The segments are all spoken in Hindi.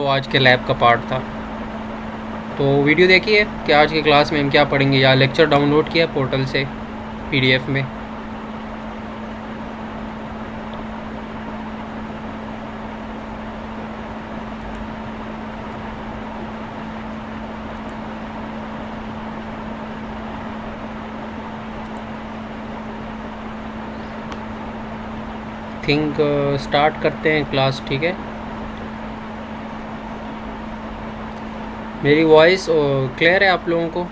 तो आज के लैब का पार्ट था। तो वीडियो देखिए कि आज की क्लास में हम क्या पढ़ेंगे, या लेक्चर डाउनलोड किया पोर्टल से पीडीएफ में। थिंक स्टार्ट करते हैं क्लास, ठीक है। मेरी वॉइस क्लियर है आप लोगों को?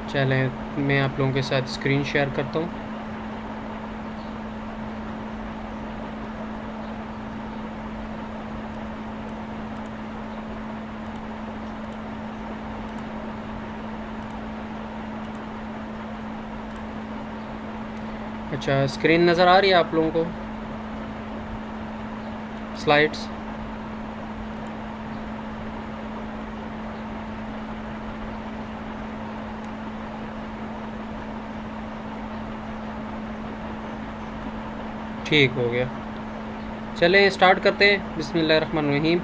चलें, मैं आप लोगों के साथ स्क्रीन शेयर करता हूँ। अच्छा, स्क्रीन नज़र आ रही है आप लोगों को? स्लाइड्स ठीक हो गया। चलें स्टार्ट करते हैं, बिस्मिल्लाहिर्रहमानिर्रहीम।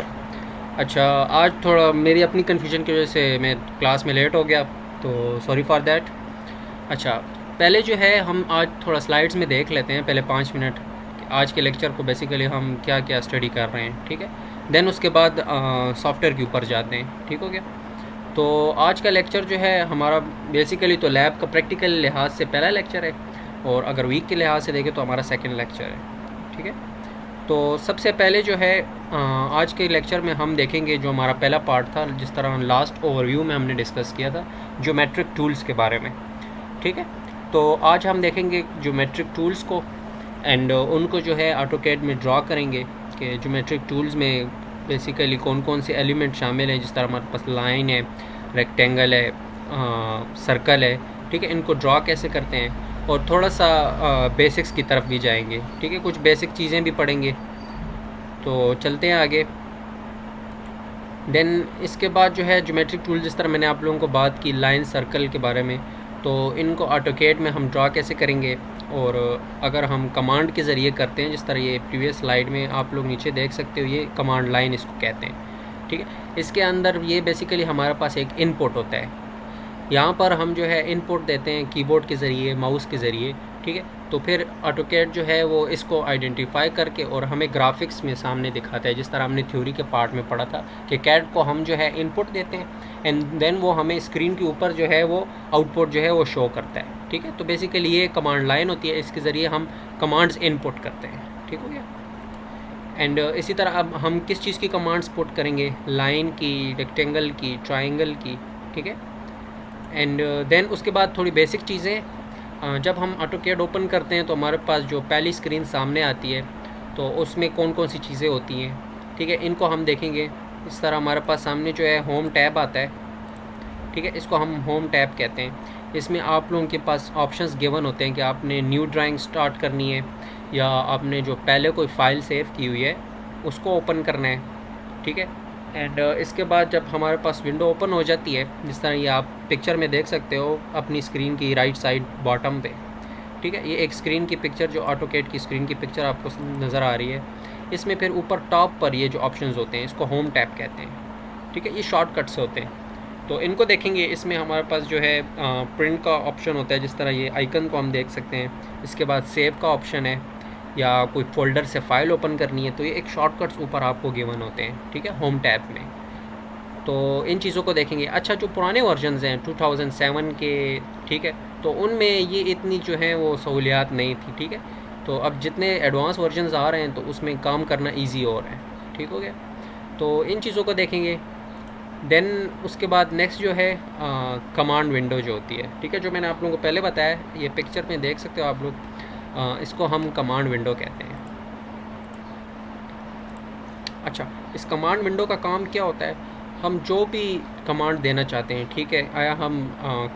अच्छा, आज थोड़ा मेरी अपनी कन्फ्यूजन की वजह से मैं क्लास में लेट हो गया, तो सॉरी फॉर दैट। अच्छा, पहले जो है हम आज थोड़ा स्लाइड्स में देख लेते हैं, पहले 5 मिनट कि आज के लेक्चर को बेसिकली हम क्या क्या स्टडी कर रहे हैं, ठीक है। देन उसके बाद सॉफ्टवेयर के ऊपर जाते हैं, ठीक हो गया। तो आज का लेक्चर जो है हमारा बेसिकली तो लैब का प्रैक्टिकल लिहाज से पहला लेक्चर है, और अगर वीक के लिहाज से देखें तो हमारा सेकंड लेक्चर है, ठीक है। तो सबसे पहले जो है आज के लेक्चर में हम देखेंगे जो हमारा पहला पार्ट था, जिस तरह लास्ट ओवरव्यू में हमने डिस्कस किया था ज्योमेट्रिक टूल्स के बारे में, ठीक है। तो आज हम देखेंगे ज्योमेट्रिक टूल्स को, एंड उनको जो है ऑटोकैड में ड्रा करेंगे कि ज्योमेट्रिक टूल्स में बेसिकली कौन कौन से एलिमेंट शामिल हैं। जिस तरह हमारे पास लाइन है, रेक्टेंगल है, सर्कल है, ठीक है। इनको ड्रा कैसे करते हैं, और थोड़ा सा बेसिक्स की तरफ भी जाएंगे, ठीक है। कुछ बेसिक चीज़ें भी पढ़ेंगे। तो चलते हैं आगे। देन इसके बाद जो है ज्योमेट्रिक टूल, जिस तरह मैंने आप लोगों को बात की लाइन सर्कल के बारे में, तो इनको ऑटोकैड में हम ड्रा कैसे करेंगे, और अगर हम कमांड के ज़रिए करते हैं, जिस तरह ये प्रीवियस स्लाइड में आप लोग नीचे देख सकते हो, ये कमांड लाइन इसको कहते हैं, ठीक है। इसके अंदर ये बेसिकली हमारे पास एक इनपुट होता है। यहाँ पर हम जो है इनपुट देते हैं कीबोर्ड के ज़रिए, माउस के ज़रिए, ठीक है। तो फिर ऑटोकैड जो है वो इसको आइडेंटिफाई करके और हमें ग्राफिक्स में सामने दिखाता है, जिस तरह हमने थ्योरी के पार्ट में पढ़ा था कि कैड को हम जो है इनपुट देते हैं, एंड देन वो हमें स्क्रीन के ऊपर जो है वो आउटपुट जो है वो शो करता है, ठीक है। तो बेसिकली ये कमांड लाइन होती है, इसके ज़रिए हम कमांड्स इनपुट करते हैं, ठीक हो गया। एंड इसी तरह अब हम किस चीज़ की कमांड्स पुट करेंगे, लाइन की, रेक्टेंगल की, ट्राइंगल की, ठीक है। एंड देन उसके बाद थोड़ी बेसिक चीज़ें, जब हम ऑटोकैड ओपन करते हैं तो हमारे पास जो पहली स्क्रीन सामने आती है, तो उसमें कौन कौन सी चीज़ें होती हैं, ठीक है। इनको हम देखेंगे। इस तरह हमारे पास सामने जो है होम टैब आता है, ठीक है। इसको हम होम टैब कहते हैं। इसमें आप लोगों के पास ऑप्शंस गिवन होते हैं कि आपने न्यू ड्राइंग स्टार्ट करनी है, या आपने जो पहले कोई फ़ाइल सेव की हुई है उसको ओपन करना है, ठीक है। एंड इसके बाद जब हमारे पास विंडो ओपन हो जाती है, जिस तरह ये आप पिक्चर में देख सकते हो अपनी स्क्रीन की राइट साइड बॉटम पे, ठीक है। ये एक स्क्रीन की पिक्चर, जो ऑटोकैड की स्क्रीन की पिक्चर आपको नज़र आ रही है। इसमें फिर ऊपर टॉप पर ये जो ऑप्शंस होते हैं, इसको होम टैब कहते हैं, ठीक है। ये शॉर्टकट्स होते हैं, तो इनको देखेंगे। इसमें हमारे पास जो है प्रिंट का ऑप्शन होता है, जिस तरह ये आइकन को हम देख सकते हैं। इसके बाद सेव का ऑप्शन है, या कोई फ़ोल्डर से फ़ाइल ओपन करनी है, तो ये एक शॉर्टकट्स ऊपर आपको गिवन होते हैं, ठीक है, होम टैब में। तो इन चीज़ों को देखेंगे। अच्छा, जो पुराने वर्जन्स हैं 2007 के, ठीक है, तो उनमें ये इतनी जो है वो सहूलियात नहीं थी, ठीक है। तो अब जितने एडवांस वर्जन्स आ रहे हैं तो उसमें काम करना ईजी हो रहा है, ठीक हो गया। तो इन चीज़ों को देखेंगे। देन उसके बाद नेक्स्ट जो है कमांड विंडो जो होती है, ठीक है, जो मैंने आप लोगों को पहले बताया, ये पिक्चर में देख सकते हो आप लोग। इसको हम कमांड विंडो कहते हैं। अच्छा, इस कमांड विंडो का काम क्या होता है, हम जो भी कमांड देना चाहते हैं, ठीक है। आया हम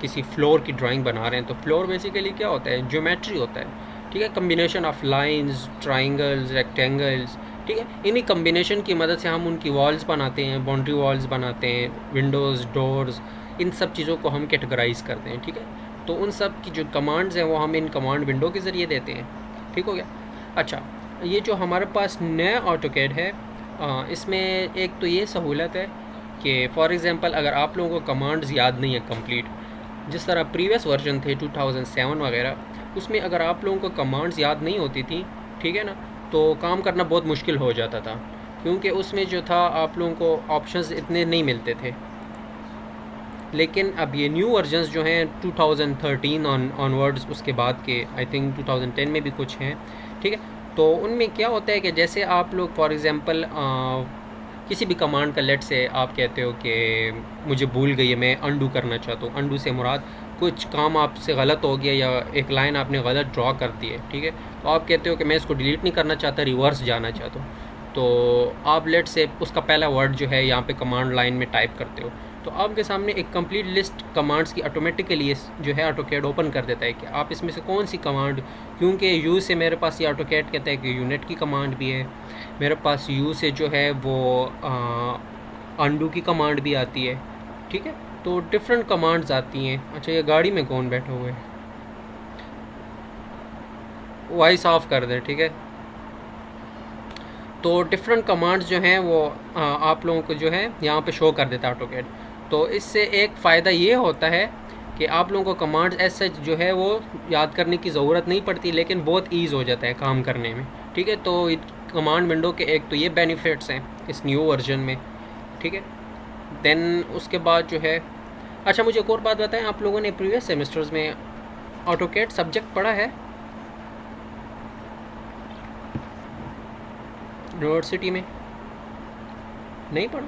किसी फ्लोर की ड्राइंग बना रहे हैं, तो फ्लोर बेसिकली क्या होता है, ज्योमेट्री होता है, ठीक है। Combination of lines, triangles, rectangles, ठीक है। इन्हीं कम्बिनेशन की मदद से हम उनकी वॉल्स बनाते हैं, बाउंड्री वॉल्स बनाते हैं, विंडोज़, डोर्स, इन सब चीज़ों को हम कैटेगराइज करते हैं, ठीक है। तो उन सब की जो कमांड्स हैं वो हम इन कमांड विंडो के ज़रिए देते हैं, ठीक हो गया। अच्छा, ये जो हमारे पास नया ऑटोकैड है, इसमें एक तो ये सहूलत है कि फॉर एग्ज़ाम्पल अगर आप लोगों को कमांड्स याद नहीं है कंप्लीट, जिस तरह प्रीवियस वर्जन थे 2007 वगैरह, उसमें अगर आप लोगों को कमांड्स याद नहीं होती थी, ठीक है ना, तो काम करना बहुत मुश्किल हो जाता था, क्योंकि उसमें जो था आप लोगों को ऑप्शंस इतने नहीं मिलते थे। लेकिन अब ये न्यू वर्जन्स जो हैं 2013 ऑनवर्ड्स, उसके बाद के आई थिंक 2010 में भी कुछ हैं, ठीक है। तो उनमें क्या होता है कि जैसे आप लोग फॉर एग्ज़ाम्पल किसी भी कमांड का, लेट से आप कहते हो कि मुझे भूल गई है, मैं अंडू करना चाहता हूँ। अंडू से मुराद कुछ काम आपसे गलत हो गया या एक लाइन आपने गलत ड्रॉ कर दी है, ठीक है। तो आप कहते हो कि मैं इसको डिलीट नहीं करना चाहता, रिवर्स जाना चाहता हूँ। तो आप लेट से उसका पहला वर्ड जो है यहाँ पे कमांड लाइन में टाइप करते हो, तो आपके सामने एक कंप्लीट लिस्ट कमांड्स की ऑटोमेटिकली जो है ऑटोकैड ओपन कर देता है कि आप इसमें से कौन सी कमांड, क्योंकि यू से मेरे पास ये ऑटोकैड कहता है कि यूनिट की कमांड भी है, मेरे पास यू से जो है वो अंडू की कमांड भी आती है, ठीक है। तो डिफरेंट कमांड्स आती हैं। अच्छा, ये गाड़ी में कौन बैठा हुआ है, वॉइस ऑफ कर दे, ठीक है। तो डिफरेंट कमांड्स जो हैं वो आप लोगों को जो है यहाँ पे शो कर देता है ऑटोकैड। तो इससे एक फ़ायदा ये होता है कि आप लोगों को कमांड्स ऐसे सच जो है वो याद करने की ज़रूरत नहीं पड़ती, लेकिन बहुत ईज़ हो जाता है काम करने में, ठीक है। तो कमांड विंडो के एक तो ये बेनिफिट्स हैं इस न्यू वर्जन में, ठीक है। देन उसके बाद जो है, अच्छा मुझे एक और बात बताएं, आप लोगों ने प्रीवियस सेमेस्टर्स में ऑटोकैड सब्जेक्ट पढ़ा है यूनिवर्सिटी में? नहीं पढ़ा?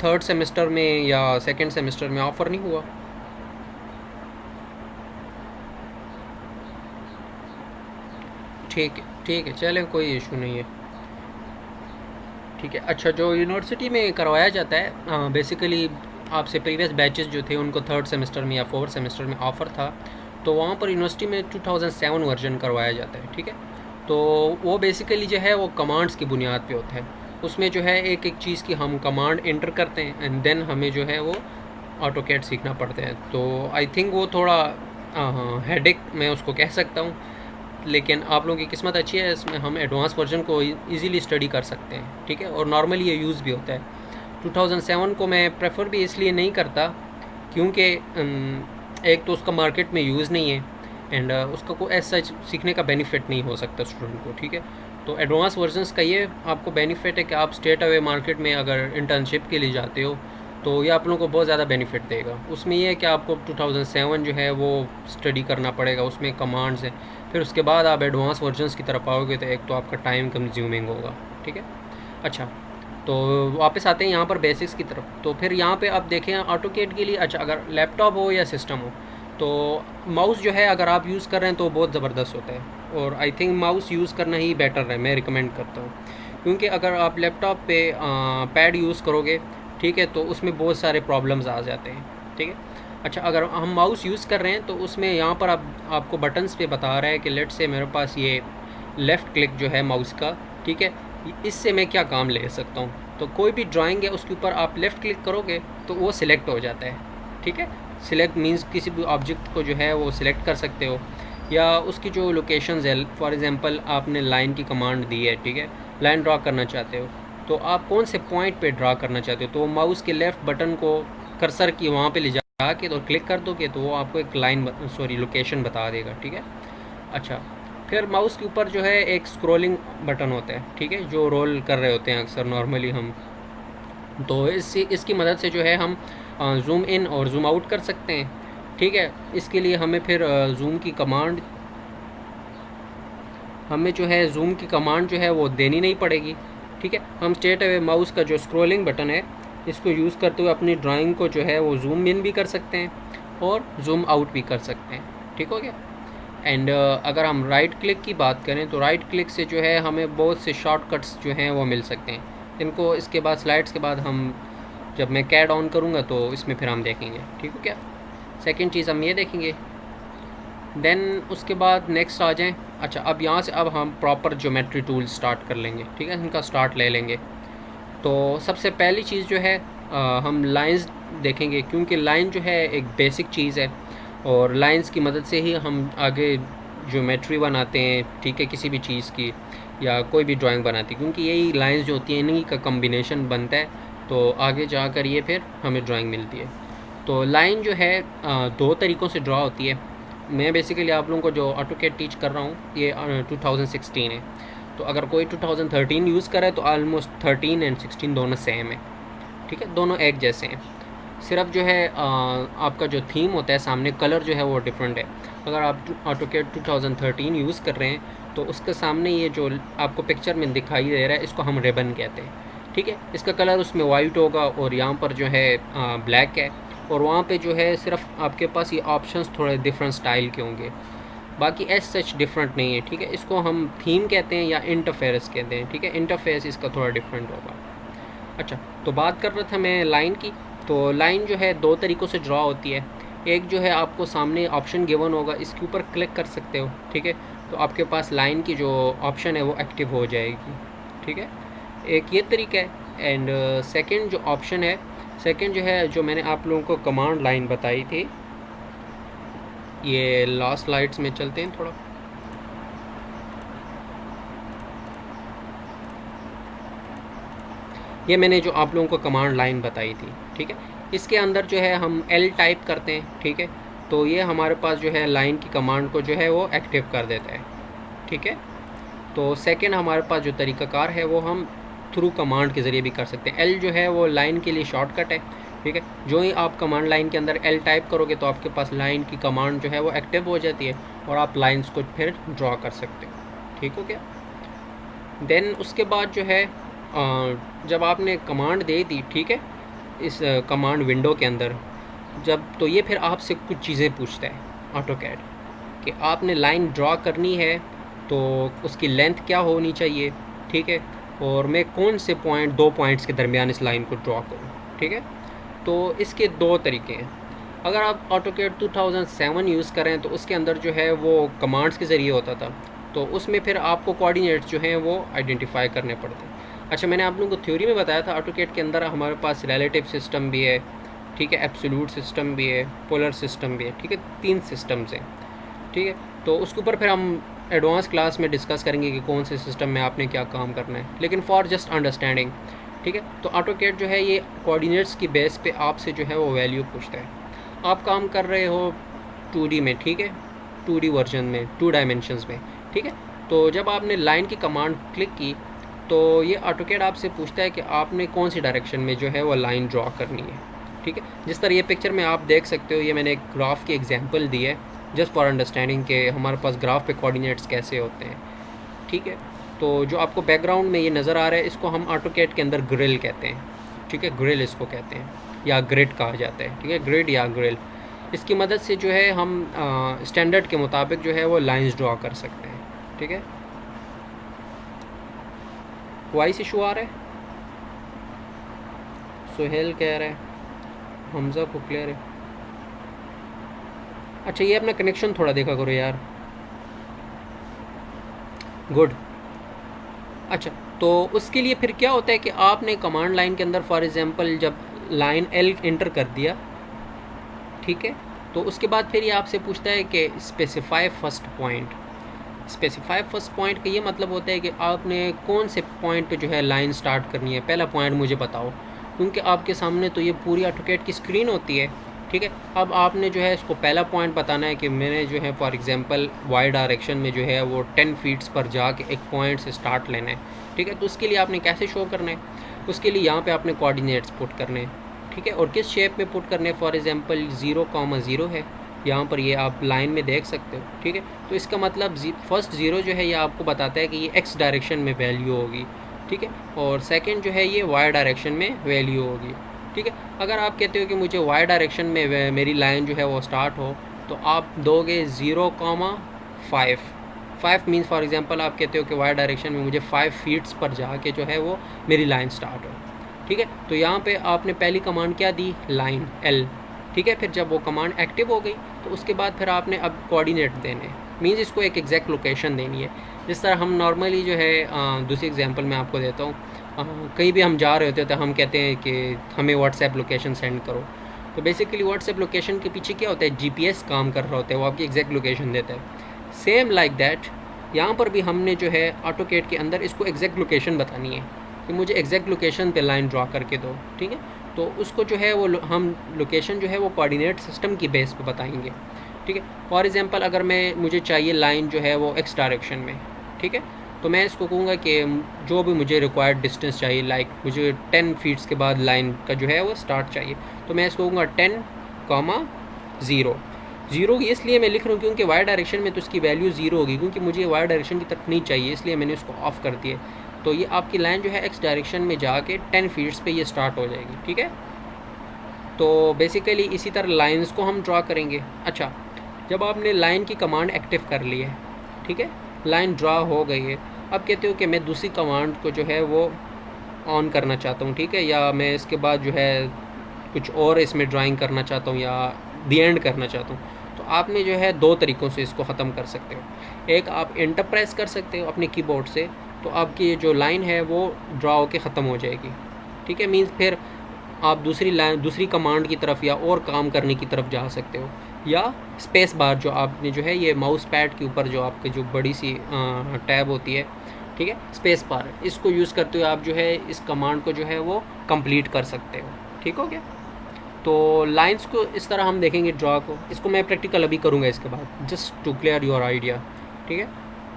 थर्ड सेमेस्टर में या सेकंड सेमेस्टर में ऑफ़र नहीं हुआ? ठीक है, चलें, कोई इशू नहीं है, ठीक है। अच्छा, जो यूनिवर्सिटी में करवाया जाता है बेसिकली आपसे प्रीवियस बैचेस जो थे उनको थर्ड सेमेस्टर में या फोर्थ सेमेस्टर में ऑफ़र था, तो वहाँ पर यूनिवर्सिटी में 2007 वर्जन करवाया जाता है, ठीक है। तो वो बेसिकली जो है वो कमांड्स की बुनियाद पे होता है। उसमें जो है एक एक चीज़ की हम कमांड एंटर करते हैं एंड देन हमें जो है वो ऑटोकैड सीखना पड़ता है। तो आई थिंक वो थोड़ा हेडेक मैं उसको कह सकता हूँ, लेकिन आप लोगों की किस्मत अच्छी है, इसमें हम एडवांस वर्जन को इजीली स्टडी कर सकते हैं, ठीक है। और नॉर्मली ये यूज़ भी होता है। 2007 को मैं प्रेफर भी इसलिए नहीं करता क्योंकि एक तो उसका मार्केट में यूज़ नहीं है एंड उसका कोई ऐसा सीखने का बेनिफिट नहीं हो सकता स्टूडेंट को, ठीक है। तो एडवांस वर्जन्स का ये आपको बेनिफिट है कि आप स्ट्रेट अवे मार्केट में अगर इंटर्नशिप के लिए जाते हो तो ये आप लोगों को बहुत ज़्यादा बेनिफिट देगा। उसमें ये है कि आपको 2007 जो है वो स्टडी करना पड़ेगा, उसमें कमांड्स हैं, फिर उसके बाद आप एडवांस वर्जन्स की तरफ आओगे तो एक तो आपका टाइम कंज्यूमिंग होगा, ठीक है। अच्छा, तो वापस आते हैं यहाँ पर बेसिक्स की तरफ। तो फिर यहाँ पे आप देखें ऑटोकैड के लिए, अच्छा अगर लैपटॉप हो या सिस्टम हो, तो माउस जो है अगर आप यूज़ कर रहे हैं तो बहुत ज़बरदस्त होता है, और आई थिंक माउस यूज़ करना ही बेटर है, मैं रिकमेंड करता हूँ। क्योंकि अगर आप लैपटॉप पे पैड यूज़ करोगे, ठीक है, तो उसमें बहुत सारे प्रॉब्लम्स आ जाते हैं, ठीक है। अच्छा, अगर हम माउस यूज़ कर रहे हैं तो उसमें यहाँ पर आपको बटन्स पे बता रहा है कि लेट से मेरे पास ये लेफ़्ट क्लिक जो है माउस का, ठीक है, इससे मैं क्या काम ले सकता हूँ। तो कोई भी ड्राइंग है उसके ऊपर आप लेफ़्ट क्लिक करोगे तो वो सिलेक्ट हो जाता है, ठीक है। सिलेक्ट मीन्स किसी भी ऑब्जेक्ट को जो है वो सिलेक्ट कर सकते हो, या उसकी जो लोकेशंस है, फॉर एग्जांपल आपने लाइन की कमांड दी है, ठीक है, लाइन ड्रा करना चाहते हो, तो आप कौन से पॉइंट पे ड्रा करना चाहते हो, तो माउस के लेफ़्ट बटन को कर्सर की वहाँ पे ले जा के तो क्लिक कर दोगे तो वो आपको एक लोकेशन बता देगा, ठीक है। अच्छा, फिर माउस के ऊपर जो है एक स्क्रॉलिंग बटन होता है, ठीक है, जो रोल कर रहे होते हैं अक्सर नॉर्मली हम, तो इसकी मदद से जो है हम जूम इन और जूम आउट कर सकते हैं, ठीक है। इसके लिए हमें फिर जूम की कमांड जो है वो देनी नहीं पड़ेगी, ठीक है। हम स्ट्रेट अवे माउस का जो स्क्रॉलिंग बटन है इसको यूज़ करते हुए अपनी ड्राइंग को जो है वो जूम इन भी कर सकते हैं और जूम आउट भी कर सकते हैं, ठीक हो गया। एंड अगर हम राइट क्लिक की बात करें तो राइट क्लिक से जो है हमें बहुत से शॉर्टकट्स जो हैं वो मिल सकते हैं। इनको इसके बाद स्लाइड्स के बाद हम जब मैं कैड ऑन करूँगा तो इसमें फिर हम देखेंगे, ठीक हो क्या। सेकंड चीज़ हम ये देखेंगे, देन उसके बाद नेक्स्ट आ जाएं। अच्छा, अब यहाँ से अब हम प्रॉपर ज्योमेट्री टूल स्टार्ट कर लेंगे, ठीक है, इनका स्टार्ट ले लेंगे। तो सबसे पहली चीज़ जो है हम लाइंस देखेंगे, क्योंकि लाइन जो है एक बेसिक चीज़ है और लाइंस की मदद से ही हम आगे ज्योमेट्री बनाते हैं, ठीक है, किसी भी चीज़ की या कोई भी ड्राइंग बनाती है, क्योंकि यही लाइंस जो होती हैं इन्हीं का कम्बिनेशन बनता है, तो आगे जाकर ये फिर हमें ड्राइंग मिलती है। तो लाइन जो है दो तरीक़ों से ड्रा होती है। मैं बेसिकली आप लोगों को जो ऑटोकैड टीच कर रहा हूँ ये 2016 है, तो अगर कोई 2013 यूज़ करे तो ऑलमोस्ट 13 एंड 16 दोनों सेम है, ठीक है, दोनों एक जैसे हैं। सिर्फ जो है आपका जो थीम होता है सामने कलर जो है वो डिफरेंट है। अगर आप ऑटोकैड 2013 यूज़ कर रहे हैं तो उसके सामने ये जो आपको पिक्चर में दिखाई दे रहा है इसको हम रिबन कहते हैं, ठीक है। इसका कलर उसमें वाइट होगा और यहाँ पर जो है ब्लैक है, और वहाँ पे जो है सिर्फ आपके पास ये ऑप्शंस थोड़े डिफरेंट स्टाइल के होंगे, बाकी एज सच डिफरेंट नहीं है, ठीक है। इसको हम थीम कहते हैं या इंटरफेरेंस कहते हैं, ठीक है। इंटरफेस इसका थोड़ा डिफरेंट होगा। अच्छा, तो बात कर रहा था मैं लाइन की। तो लाइन जो है दो तरीक़ों से ड्रा होती है। एक जो है आपको सामने ऑप्शन गिवन होगा, इसके ऊपर क्लिक कर सकते हो, ठीक है, तो आपके पास लाइन की जो ऑप्शन है वो एक्टिव हो जाएगी, ठीक है। एक ये तरीका है। एंड सेकंड जो ऑप्शन है, सेकंड जो है जो मैंने आप लोगों को कमांड लाइन बताई थी, ये लास्ट स्लाइड्स में चलते हैं थोड़ा। ये मैंने जो आप लोगों को कमांड लाइन बताई थी, ठीक है, इसके अंदर जो है हम L टाइप करते हैं, ठीक है, तो ये हमारे पास जो है लाइन की कमांड को जो है वो एक्टिव कर देता है, ठीक है। तो सेकंड हमारे पास जो तरीक़ाकार है वो हम थ्रू कमांड के ज़रिए भी कर सकते हैं। L जो है वो लाइन के लिए शॉर्टकट है, ठीक है। जो ही आप कमांड लाइन के अंदर L टाइप करोगे तो आपके पास लाइन की कमांड जो है वो एक्टिव हो जाती है और आप लाइंस को फिर ड्रॉ कर सकते हो, ठीक हो गया। देन उसके बाद जो है जब आपने कमांड दे दी, ठीक है, इस कमांड विंडो के अंदर जब, तो ये फिर आपसे कुछ चीज़ें पूछता है ऑटोकैड कि आपने लाइन ड्रॉ करनी है तो उसकी लेंथ क्या होनी चाहिए, ठीक है, और मैं कौन से पॉइंट, दो पॉइंट्स के दरमियान इस लाइन को ड्रॉ करूँ, ठीक है। तो इसके दो तरीके हैं। अगर आप ऑटोकैड 2007 यूज़ करें तो उसके अंदर जो है वो कमांड्स के ज़रिए होता था, तो उसमें फिर आपको कोऑर्डिनेट्स जो हैं वो आइडेंटिफाई करने पड़ते हैं। अच्छा, मैंने आप लोगों को थ्योरी में बताया था ऑटोकैड के अंदर हमारे पास रिलेटिव सिस्टम भी है, ठीक है, एब्सोल्यूट सिस्टम भी है, पोलर सिस्टम भी है, ठीक है, 3 सिस्टम्स हैं, ठीक है। तो उसके ऊपर फिर हम एडवांस क्लास में डिस्कस करेंगे कि कौन से सिस्टम में आपने क्या काम करना है, लेकिन फॉर जस्ट अंडरस्टैंडिंग, ठीक है। तो ऑटोकैड जो है ये कोऑर्डिनेट्स की बेस पे आपसे जो है वो वैल्यू पूछता है। आप काम कर रहे हो 2D में, ठीक है, 2D वर्जन में, 2 डायमेंशंस में, ठीक है। तो जब आपने लाइन की कमांड क्लिक की तो ये ऑटोकैड आपसे पूछता है कि आपने कौन सी डायरेक्शन में जो है वो लाइन ड्रॉ करनी है, ठीक है। जिस तरह ये पिक्चर में आप देख सकते हो, ये मैंने एक ग्राफ की एग्जांपल दी है जस्ट फॉर अंडरस्टैंडिंग के हमारे पास ग्राफ पे कोऑर्डिनेट्स कैसे होते हैं, ठीक है। तो जो आपको बैकग्राउंड में ये नज़र आ रहा है इसको हम ऑटोकैड के अंदर ग्रिल कहते हैं, ठीक है, ग्रिल इसको कहते हैं या ग्रिड कहा जाता है, ठीक है, ग्रिड या ग्रिल। इसकी मदद से जो है हम स्टैंडर्ड के मुताबिक जो है वो लाइंस ड्रॉ कर सकते हैं, ठीक है। वॉइस इशू आ रहा है, सुहेल कह रहा है, हमज़ा को क्लियर है। अच्छा, ये अपना कनेक्शन थोड़ा देखा करो यार। गुड। अच्छा, तो उसके लिए फिर क्या होता है कि आपने कमांड लाइन के अंदर फॉर एग्जांपल जब लाइन L इंटर कर दिया, ठीक है, तो उसके बाद फिर ये आपसे पूछता है कि specify first point. Specify first point का ये मतलब होता है कि आपने कौन से पॉइंट पे जो है लाइन स्टार्ट करनी है, पहला पॉइंट मुझे बताओ, क्योंकि आपके सामने तो ये पूरी ऑटोकैड की स्क्रीन होती है, ठीक है। अब आपने जो है इसको पहला पॉइंट बताना है कि मैंने जो है फॉर एग्जांपल वाई डायरेक्शन में जो है वो 10 फीट्स पर जाके एक पॉइंट से स्टार्ट लेना है, ठीक है। तो उसके लिए आपने कैसे शो करना है, उसके लिए यहाँ पे आपने कोऑर्डिनेट्स पुट करने हैं, ठीक है, और किस शेप में पुट करने हैं। फॉर एग्जांपल 0,0 है यहाँ पर, ये आप लाइन में देख सकते हो, ठीक है। तो इसका मतलब फर्स्ट 0 जो है ये आपको बताता है कि ये x डायरेक्शन में वैल्यू होगी, ठीक है, और सेकंड जो है ये y डायरेक्शन में वैल्यू होगी, ठीक है। अगर आप कहते हो कि मुझे y डायरेक्शन में मेरी लाइन जो है वो स्टार्ट हो, तो आप दोगे 0,5। 5 मीन्स फॉर एग्जांपल आप कहते हो कि y डायरेक्शन में मुझे 5 फीट्स पर जाके जो है वो मेरी लाइन स्टार्ट हो, ठीक है। तो यहाँ पे आपने पहली कमांड क्या दी, लाइन L, ठीक है। फिर जब वो कमांड एक्टिव हो गई तो उसके बाद फिर आपने अब कोऑर्डिनेट देने, मीन्स इसको एक एग्जैक्ट लोकेशन देनी है। जिस तरह हम नॉर्मली जो है दूसरी एग्जांपल मैं आपको देता हूँ, कहीं भी हम जा रहे होते हैं तो हम कहते हैं कि हमें व्हाट्सएप लोकेशन सेंड करो। तो बेसिकली व्हाट्सएप लोकेशन के पीछे क्या होता है, जीपीएस काम कर रहा होता है, वो आपकी एग्जैक्ट लोकेशन देता है। सेम लाइक दैट यहाँ पर भी हमने जो है ऑटोकेड के अंदर इसको एग्जैक्ट लोकेशन बतानी है कि मुझे एग्जैक्ट लोकेशन पे लाइन ड्रा करके दो, ठीक है। तो उसको जो है वो हम लोकेशन जो है वो कोऑर्डिनेट सिस्टम की बेस पे बताएंगे, ठीक है। फॉर एग्जांपल अगर मुझे चाहिए लाइन जो है वो एक्स डायरेक्शन में, ठीक है, तो मैं इसको कहूँगा कि जो भी मुझे रिक्वायर्ड डिस्टेंस चाहिए, लाइक मुझे 10 फीट्स के बाद लाइन का जो है वो स्टार्ट चाहिए, तो मैं इसको कहूँगा 10, 0 इसलिए मैं लिख रहा हूँ क्योंकि वाई डायरेक्शन में तो इसकी वैल्यू 0 होगी, क्योंकि मुझे वाई डायरेक्शन की तरफ नहीं चाहिए, इसलिए मैंने उसको ऑफ़ कर दिया। तो ये आपकी लाइन जो है एक्स डायरेक्शन में जाके 10 फीट्स पे ये स्टार्ट हो जाएगी, ठीक है। तो बेसिकली इसी तरह लाइंस को हम ड्रा करेंगे। अच्छा, जब आपने लाइन की कमांड एक्टिव कर ली है, ठीक है, लाइन ड्रा हो गई है, अब कहते हो कि मैं दूसरी कमांड को जो है वो ऑन करना चाहता हूँ, ठीक है, या मैं इसके बाद जो है कुछ और इसमें ड्राइंग करना चाहता हूँ या दी एंड करना चाहता हूँ। तो आपने जो है 2 तरीक़ों से इसको ख़त्म कर सकते हो। एक, आप एंटर प्रेस कर सकते हो अपने कीबोर्ड से, तो आपकी जो लाइन है वो ड्रा होकर ख़त्म हो जाएगी, ठीक है। मीन्स फिर आप दूसरी कमांड की तरफ या और काम करने की तरफ जा सकते हो। या स्पेस बार जो आपने जो है ये माउस पैड के ऊपर जो आपके जो बड़ी सी टैब होती है, ठीक है, स्पेस बार, इसको यूज़ करते हुए आप जो है इस कमांड को जो है वो कंप्लीट कर सकते हो, ठीक हो गया। तो लाइंस को इस तरह हम देखेंगे ड्रा को, इसको मैं प्रैक्टिकल अभी करूँगा इसके बाद, just to clear your idea, ठीक है।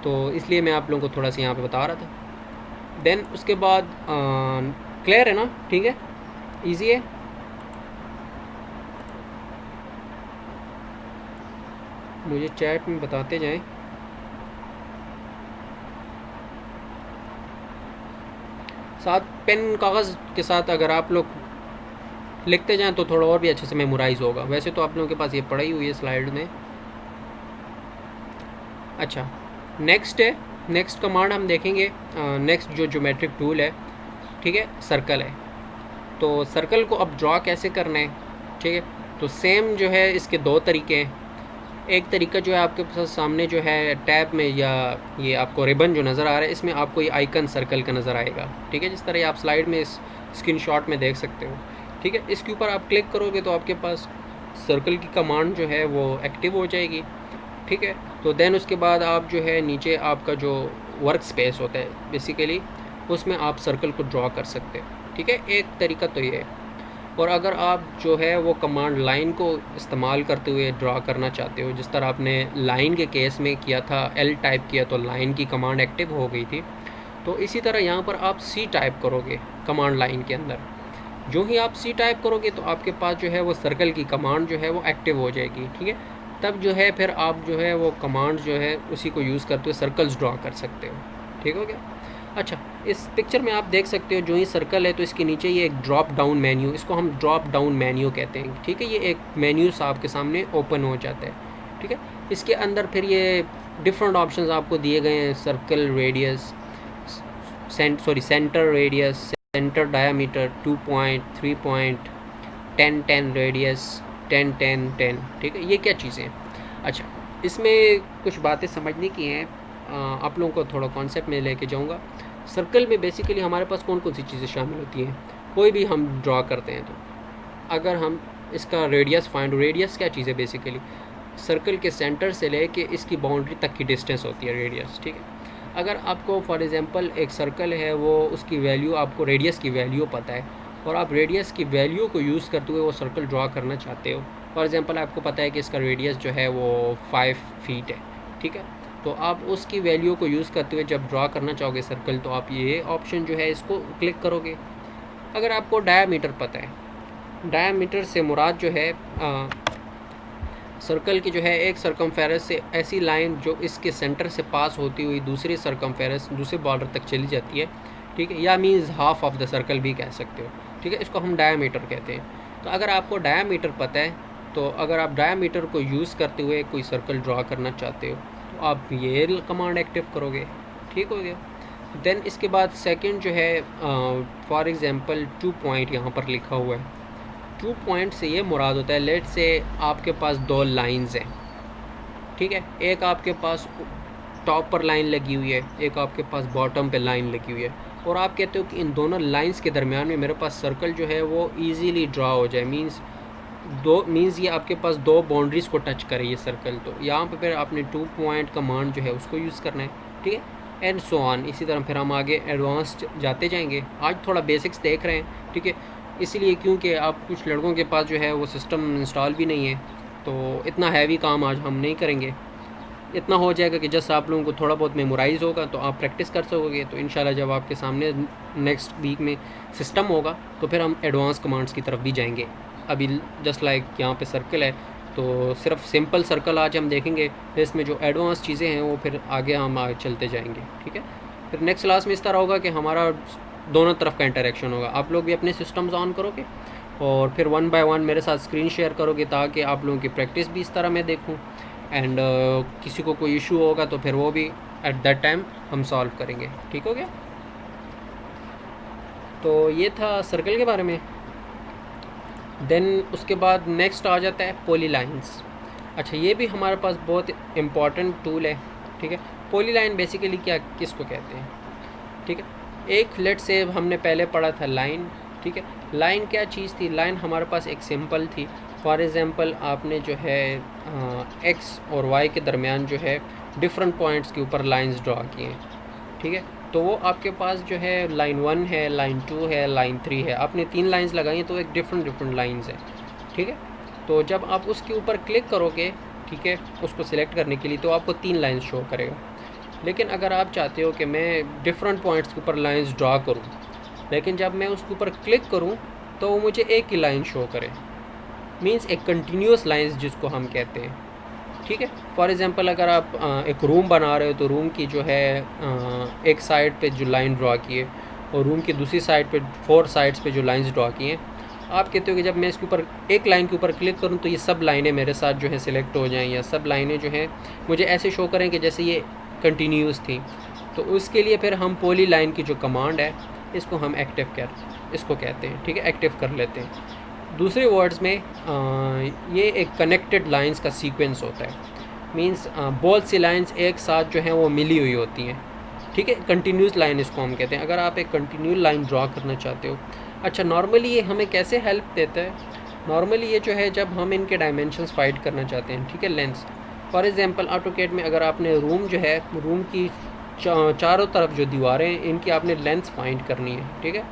तो इसलिए मैं आप लोगों को थोड़ा सा यहाँ पे बता रहा था। देन उसके बाद क्लियर है ना, ठीक है, ईजी है। मुझे चैट में बताते जाएं। साथ पेन कागज़ के साथ अगर आप लोग लिखते जाएं तो थोड़ा और भी अच्छे से मेमोराइज़ होगा। वैसे तो आप लोगों के पास ये पढ़ी हुई है स्लाइड में। अच्छा, नेक्स्ट है, नेक्स्ट कमांड हम देखेंगे। नेक्स्ट जो ज्योमेट्रिक टूल है, ठीक है, सर्कल है। तो सर्कल को अब ड्रा कैसे करना है, ठीक है। तो सेम जो है इसके 2 तरीके हैं। एक तरीका जो है आपके पास सामने जो है टैब में या ये आपको रिबन जो नज़र आ रहा है, इसमें आपको ये आइकन सर्कल का नज़र आएगा, ठीक है, जिस तरह आप स्लाइड में इस स्क्रीनशॉट में देख सकते हो, ठीक है। इसके ऊपर आप क्लिक करोगे तो आपके पास सर्कल की कमांड जो है वो एक्टिव हो जाएगी, ठीक है। तो देन उसके बाद आप जो है नीचे आपका जो वर्क स्पेस होता है बेसिकली, उसमें आप सर्कल को ड्रॉ कर सकते हो, ठीक है। एक तरीका तो ये है। और अगर आप जो है वो कमांड लाइन को इस्तेमाल करते हुए ड्रा करना चाहते हो, जिस तरह आपने लाइन के केस में किया था, एल टाइप किया तो लाइन की कमांड एक्टिव हो गई थी, तो इसी तरह यहाँ पर आप सी टाइप करोगे कमांड लाइन के अंदर। जो ही आप सी टाइप करोगे तो आपके पास जो है वो सर्कल की कमांड जो है वो एक्टिव हो जाएगी, ठीक है। तब जो है फिर आप जो है वो कमांड जो है उसी को यूज़ करते हुए सर्कल्स ड्रा कर सकते हो, ठीक हो गया। अच्छा, इस पिक्चर में आप देख सकते हो जो ही सर्कल है तो इसके नीचे ये एक ड्रॉप डाउन मेन्यू, इसको हम ड्रॉप डाउन मेन्यू कहते हैं, ठीक है। ये एक मेन्यू आपके सामने ओपन हो जाता है, ठीक है। इसके अंदर फिर ये डिफरेंट ऑप्शंस आपको दिए गए हैं, circle radius, centre radius, centre diameter, 2 point, 3 point, 10 10 radius, 10 10 10, ठीक है। ये क्या चीज़ें हैं? अच्छा, इसमें कुछ बातें समझने की हैं, आप लोगों को थोड़ा कॉन्सेप्ट में लेके जाऊंगा। सर्कल में बेसिकली हमारे पास कौन कौन सी चीज़ें शामिल होती हैं, कोई भी हम ड्रा करते हैं तो अगर हम इसका रेडियस रेडियस क्या चीज़ है, बेसिकली सर्कल के सेंटर से लेके इसकी बाउंड्री तक की डिस्टेंस होती है रेडियस, ठीक है। अगर आपको फॉर एग्जांपल एक सर्कल है, वो उसकी वैल्यू, आपको रेडियस की वैल्यू पता है और आप रेडियस की वैल्यू को यूज़ करते हुए वो सर्कल ड्रा करना चाहते हो। फॉर एग्जांपल आपको पता है कि इसका रेडियस जो है वो 5 फीट है, ठीक है। तो आप उसकी वैल्यू को यूज़ करते हुए जब ड्रा करना चाहोगे सर्कल, तो आप ये ऑप्शन जो है इसको क्लिक करोगे। अगर आपको डायामीटर पता है, डायामीटर से मुराद जो है सर्कल की जो है एक सरकमफेरेंस से ऐसी लाइन जो इसके सेंटर से पास होती हुई दूसरे सरकमफेरेंस, दूसरे बॉर्डर तक चली जाती है, ठीक है, या means half of the circle भी कह सकते हो, ठीक है। इसको हम डायामीटर कहते हैं। तो अगर आपको डायामीटर पता है, तो अगर आप डायामीटर को यूज़ करते हुए कोई सर्कल ड्रा करना चाहते हो तो आप ये कमांड एक्टिव करोगे, ठीक हो गया। देन इसके बाद सेकंड जो है, फॉर एग्ज़ाम्पल 2 पॉइंट यहाँ पर लिखा हुआ है। 2 पॉइंट से ये मुराद होता है, लेट से आपके पास 2 लाइंस हैं, ठीक है। एक आपके पास टॉप पर लाइन लगी हुई है, एक आपके पास बॉटम पे लाइन लगी हुई है। और आप कहते हो कि इन दोनों लाइंस के दरमियान में मेरे पास सर्कल जो है वो ईज़िली ड्रा हो जाए, मीन्स ये आपके पास दो बाउंड्रीज़ को टच करे ये सर्कल, तो यहाँ पे फिर आपने 2 पॉइंट कमांड जो है उसको यूज़ करना है, ठीक है, एंड सो ऑन। इसी तरह फिर हम आगे एडवांस्ड जाते जाएंगे। आज थोड़ा बेसिक्स देख रहे हैं, ठीक है, इसलिए क्योंकि आप कुछ लड़कों के पास जो है वो सिस्टम इंस्टॉल भी नहीं है, तो इतना हैवी काम आज हम नहीं करेंगे। इतना हो जाएगा कि जस्ट आप लोगों को थोड़ा बहुत मेमोराइज़ होगा तो आप प्रैक्टिस कर सकोगे, तो इंशाल्लाह जब आपके सामने नेक्स्ट वीक में सिस्टम होगा तो फिर हम एडवांस कमांड्स की तरफ भी जाएंगे। अभी जस्ट लाइक यहाँ पे सर्कल है, तो सिर्फ सिंपल सर्कल आज हम देखेंगे, फिर इसमें जो एडवांस चीज़ें हैं वो फिर आगे हम आगे चलते जाएंगे, ठीक है। फिर नेक्स्ट क्लास में इस तरह होगा कि हमारा दोनों तरफ का इंटरेक्शन होगा। आप लोग भी अपने सिस्टम्स ऑन करोगे और फिर 1 बाय 1 मेरे साथ स्क्रीन शेयर करोगे, ताकि आप लोगों की प्रैक्टिस भी इस तरह मैं देखूँ, एंड किसी को कोई इशू होगा तो फिर वो भी एट दैट टाइम हम सॉल्व करेंगे, ठीक हो गया। तो ये था सर्कल के बारे में। देन उसके बाद नेक्स्ट आ जाता है पॉलीलाइंस। अच्छा, ये भी हमारे पास बहुत इम्पॉर्टेंट टूल है, ठीक है। पॉलीलाइन बेसिकली क्या किसको कहते हैं, ठीक है। एक लेट से हमने पहले पढ़ा था लाइन, ठीक है। लाइन क्या चीज़ थी? लाइन हमारे पास एक सिंपल थी। फॉर एग्ज़ाम्पल आपने जो है एक्स और वाई के दरमियान जो है डिफरेंट पॉइंट्स के ऊपर लाइंस ड्रा किए, ठीक है। तो वो आपके पास जो है लाइन 1 है, लाइन 2 है, लाइन 3 है। आपने 3 लाइंस लगाई तो एक डिफरेंट लाइंस है, ठीक है। तो जब आप उसके ऊपर क्लिक करोगे, ठीक है, उसको सिलेक्ट करने के लिए, तो आपको 3 लाइंस शो करेगा। लेकिन अगर आप चाहते हो कि मैं डिफरेंट पॉइंट्स के ऊपर लाइंस ड्रा करूँ, लेकिन जब मैं उसके ऊपर क्लिक करूँ तो वो मुझे एक ही लाइन शो करे, मींस एक कंटिन्यूस लाइंस जिसको हम कहते हैं, ठीक है। फॉर एग्ज़ाम्पल अगर आप एक रूम बना रहे हो तो रूम की जो है एक साइड पे जो लाइन ड्रा की है और रूम की दूसरी साइड पे 4 साइड्स पे जो लाइंस ड्रा की हैं, आप कहते हो कि जब मैं इसके ऊपर एक लाइन के ऊपर क्लिक करूं तो ये सब लाइनें मेरे साथ जो है सिलेक्ट हो जाएं, या सब लाइनें जो हैं मुझे ऐसे शो करें कि जैसे ये कंटिन्यूस थी। तो उसके लिए फिर हम पॉली लाइन की जो कमांड है इसको हम इसको कहते हैं, ठीक है, एक्टिव कर लेते हैं। दूसरे वर्ड्स में ये एक कनेक्टेड लाइंस का सीक्वेंस होता है, मींस बहुत सी लाइंस एक साथ जो हैं वो मिली हुई होती हैं, ठीक है। कंटिन्यूस लाइन इसको हम कहते हैं, अगर आप एक कंटिन्यू लाइन ड्रा करना चाहते हो। अच्छा, नॉर्मली ये हमें कैसे हेल्प देता है? नॉर्मली ये जो है जब हम इनके डायमेंशंस फाइंड करना चाहते हैं, ठीक है, लेंस। फॉर एग्जांपल ऑटोकैड में अगर आपने रूम जो है, रूम की चारों तरफ जो दीवारें हैं इनकी आपने लेंथ फाइंड करनी है, ठीक है।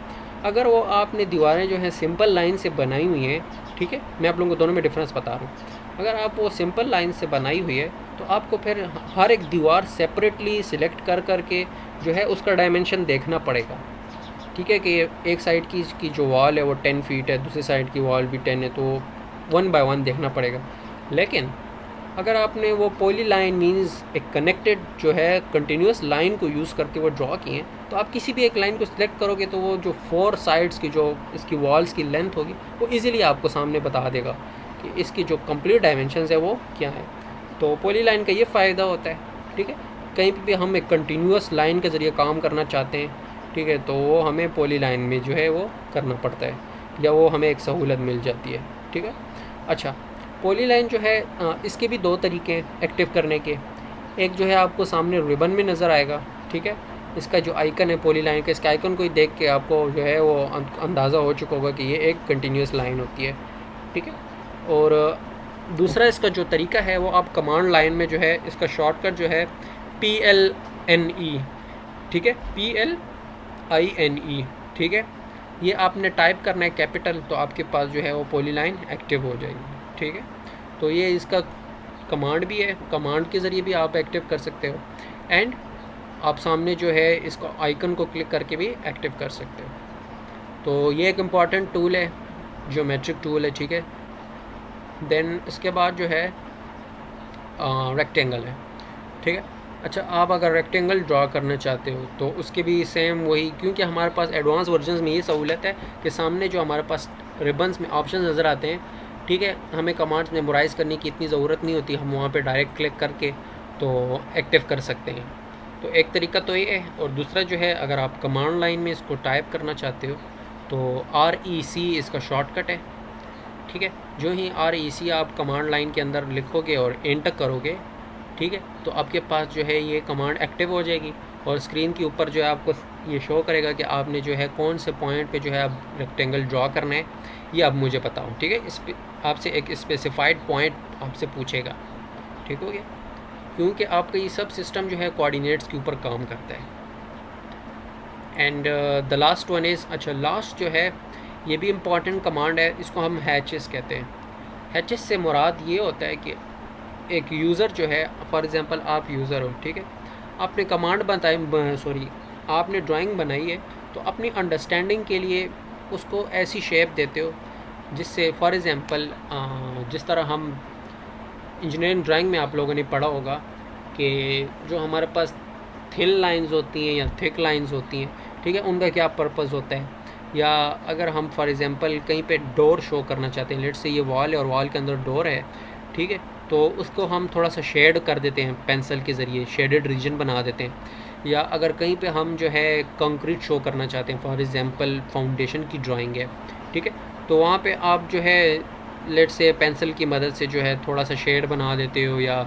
अगर वो आपने दीवारें जो हैं सिंपल लाइन से बनाई हुई हैं, ठीक है, मैं आप लोगों को दोनों में डिफरेंस बता रहा हूँ। अगर आप वो सिंपल लाइन से बनाई हुई है तो आपको फिर हर एक दीवार सेपरेटली सिलेक्ट कर करके जो है उसका डायमेंशन देखना पड़ेगा, ठीक है, कि एक साइड की जो वॉल है वो 10 फीट है, दूसरी साइड की वॉल भी 10 है, तो 1 बाय 1 देखना पड़ेगा। लेकिन अगर आपने वो पॉली लाइन मीन्स एक कनेक्टेड जो है कंटिन्यूस लाइन को यूज़ करके वो ड्रॉ किए हैं, तो आप किसी भी एक लाइन को सिलेक्ट करोगे तो वो जो 4 साइड्स की जो इसकी वॉल्स की लेंथ होगी वो इजीली आपको सामने बता देगा कि इसकी जो कंप्लीट डायमेंशंस है वो क्या है। तो पॉली लाइन का ये फ़ायदा होता है, ठीक है। कहीं भी हम एक कंटिन्यूस लाइन के ज़रिए काम करना चाहते हैं, ठीक है, तो वो हमें पॉली लाइन में जो है वो करना पड़ता है, या वो हमें एक सहूलत मिल जाती है, ठीक है। अच्छा, पॉली लाइन जो है इसके भी 2 तरीके हैं एक्टिव करने के। एक जो है आपको सामने रिबन में नज़र आएगा, ठीक है, इसका जो आइकन है पॉली लाइन का, इसके आइकन को ही देख के आपको जो है वो अंदाज़ा हो चुका होगा कि ये एक कंटिन्यूस लाइन होती है, ठीक है। और दूसरा इसका जो तरीका है वो आप कमांड लाइन में जो है इसका शॉर्टकट जो है PLNE, ठीक है, PLINE, ठीक है, ये आपने टाइप करना है कैपिटल, तो आपके पास जो है वो पॉली लाइन एक्टिव हो जाएगी, ठीक है। तो ये इसका कमांड भी है, कमांड के ज़रिए भी आप एक्टिव कर सकते हो, एंड आप सामने जो है इसको आइकन को क्लिक करके भी एक्टिव कर सकते हो। तो ये एक इम्पॉर्टेंट टूल है, ज्योमेट्रिक टूल है, ठीक है। देन इसके बाद जो है रेक्टेंगल है, ठीक है। अच्छा, आप अगर रेक्टेंगल ड्रा करना चाहते हो तो उसके भी सेम वही, क्योंकि हमारे पास एडवांस वर्जन्स में ये सहूलत है कि सामने जो हमारे पास रिबन्स में ऑप्शन नज़र आते हैं, ठीक है, हमें कमांड्स मेमोराइज़ करने की इतनी ज़रूरत नहीं होती, हम वहाँ पे डायरेक्ट क्लिक करके तो एक्टिव कर सकते हैं। तो एक तरीका तो ये है, और दूसरा जो है अगर आप कमांड लाइन में इसको टाइप करना चाहते हो तो REC इसका शॉर्टकट है, ठीक है। जो ही REC आप कमांड लाइन के अंदर लिखोगे और एंटर करोगे, ठीक है, तो आपके पास जो है ये कमांड एक्टिव हो जाएगी और स्क्रीन के ऊपर जो है आपको ये शो करेगा कि आपने जो है कौन से पॉइंट पे जो है अब रेक्टेंगल ड्रॉ करना है, ये अब मुझे बताओ, ठीक है। इस पे आपसे एक स्पेसिफाइड पॉइंट आपसे पूछेगा, ठीक हो गया, क्योंकि आपका ये सब सिस्टम जो है कोऑर्डिनेट्स के ऊपर काम करता है। And the last one is, अच्छा लास्ट जो है ये भी इम्पॉर्टेंट कमांड है, इसको हम हैचेस कहते हैं। हैचेस से मुराद ये होता है कि एक यूज़र जो है, फॉर एग्ज़ाम्पल आप यूज़र हो, ठीक है, आपने कमांड आपने ड्राइंग बनाई है, तो अपनी अंडरस्टैंडिंग के लिए उसको ऐसी शेप देते हो जिससे, फॉर एग्ज़ाम्पल जिस तरह हम इंजीनियरिंग ड्राइंग में आप लोगों ने पढ़ा होगा कि जो हमारे पास थिन लाइंस होती हैं या थिक लाइंस होती हैं, ठीक है, उनका क्या पर्पस होता है। या अगर हम फॉर एग्ज़ाम्पल कहीं पे डोर शो करना चाहते हैं, लेट से ये वॉल है और वॉल के अंदर डोर है, ठीक है, तो उसको हम थोड़ा सा शेड कर देते हैं पेंसिल के ज़रिए, शेडेड रीजन बना देते हैं। या अगर कहीं पे हम जो है कंक्रीट शो करना चाहते हैं, फॉर एग्ज़ाम्पल फाउंडेशन की ड्राइंग है, ठीक है, तो वहाँ पे आप जो है लेट से पेंसिल की मदद से जो है थोड़ा सा शेड बना देते हो या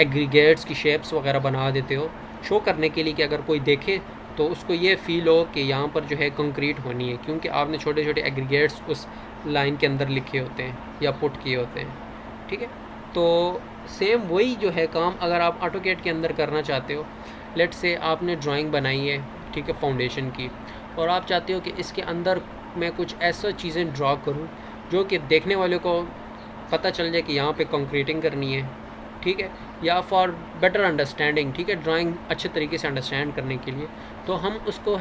एग्रीगेट्स की शेप्स वगैरह बना देते हो, शो करने के लिए कि अगर कोई देखे तो उसको ये फ़ील हो कि यहाँ पर जो है कंक्रीट होनी है, क्योंकि आपने छोटे छोटे एग्रीगेट्स उस लाइन के अंदर लिखे होते हैं या पुट किए होते हैं, ठीक है। तो सेम वही जो है काम अगर आप ऑटोकैड के अंदर करना चाहते हो, लेट से आपने ड्राइंग बनाई है, ठीक है, फाउंडेशन की, और आप चाहते हो कि इसके अंदर मैं कुछ ऐसा चीज़ें ड्रॉ करूँ जो कि देखने वाले को पता चल जाए कि यहाँ पे कंक्रीटिंग करनी है, ठीक है, या फॉर बेटर अंडरस्टैंडिंग, ठीक है, ड्राइंग अच्छे तरीके से अंडरस्टैंड करने के लिए, तो हम उसको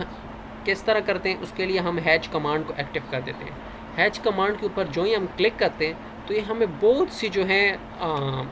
किस तरह करते हैं, उसके लिए हम हैच कमांड को एक्टिव कर देते हैं। हैच कमांड के ऊपर जो ही हम क्लिक करते हैं तो ये हमें बहुत सी जो हैं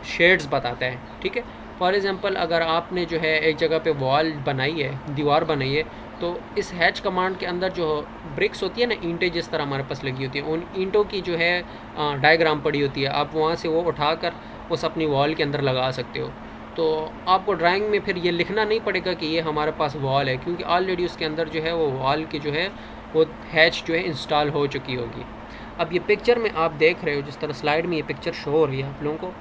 शेड्स बताता है, ठीक है। फॉर एग्ज़ाम्पल अगर आपने जो है एक जगह पे वॉल बनाई है, दीवार बनाई है, तो इस हैच कमांड के अंदर जो ब्रिक्स होती है ना, ईंटें जिस तरह हमारे पास लगी होती हैं, उन ईंटों की जो है डायग्राम पड़ी होती है, आप वहाँ से वो उठाकर उस अपनी वॉल के अंदर लगा सकते हो। तो आपको ड्राइंग में फिर ये लिखना नहीं पड़ेगा कि ये हमारे पास वॉल है, क्योंकि ऑलरेडी उसके अंदर जो है वो वॉल की जो है वो हैच जो है इंस्टॉल हो चुकी होगी। अब ये पिक्चर में आप देख रहे हो, जिस तरह स्लाइड में ये पिक्चर शो हो रही है आप लोगों को,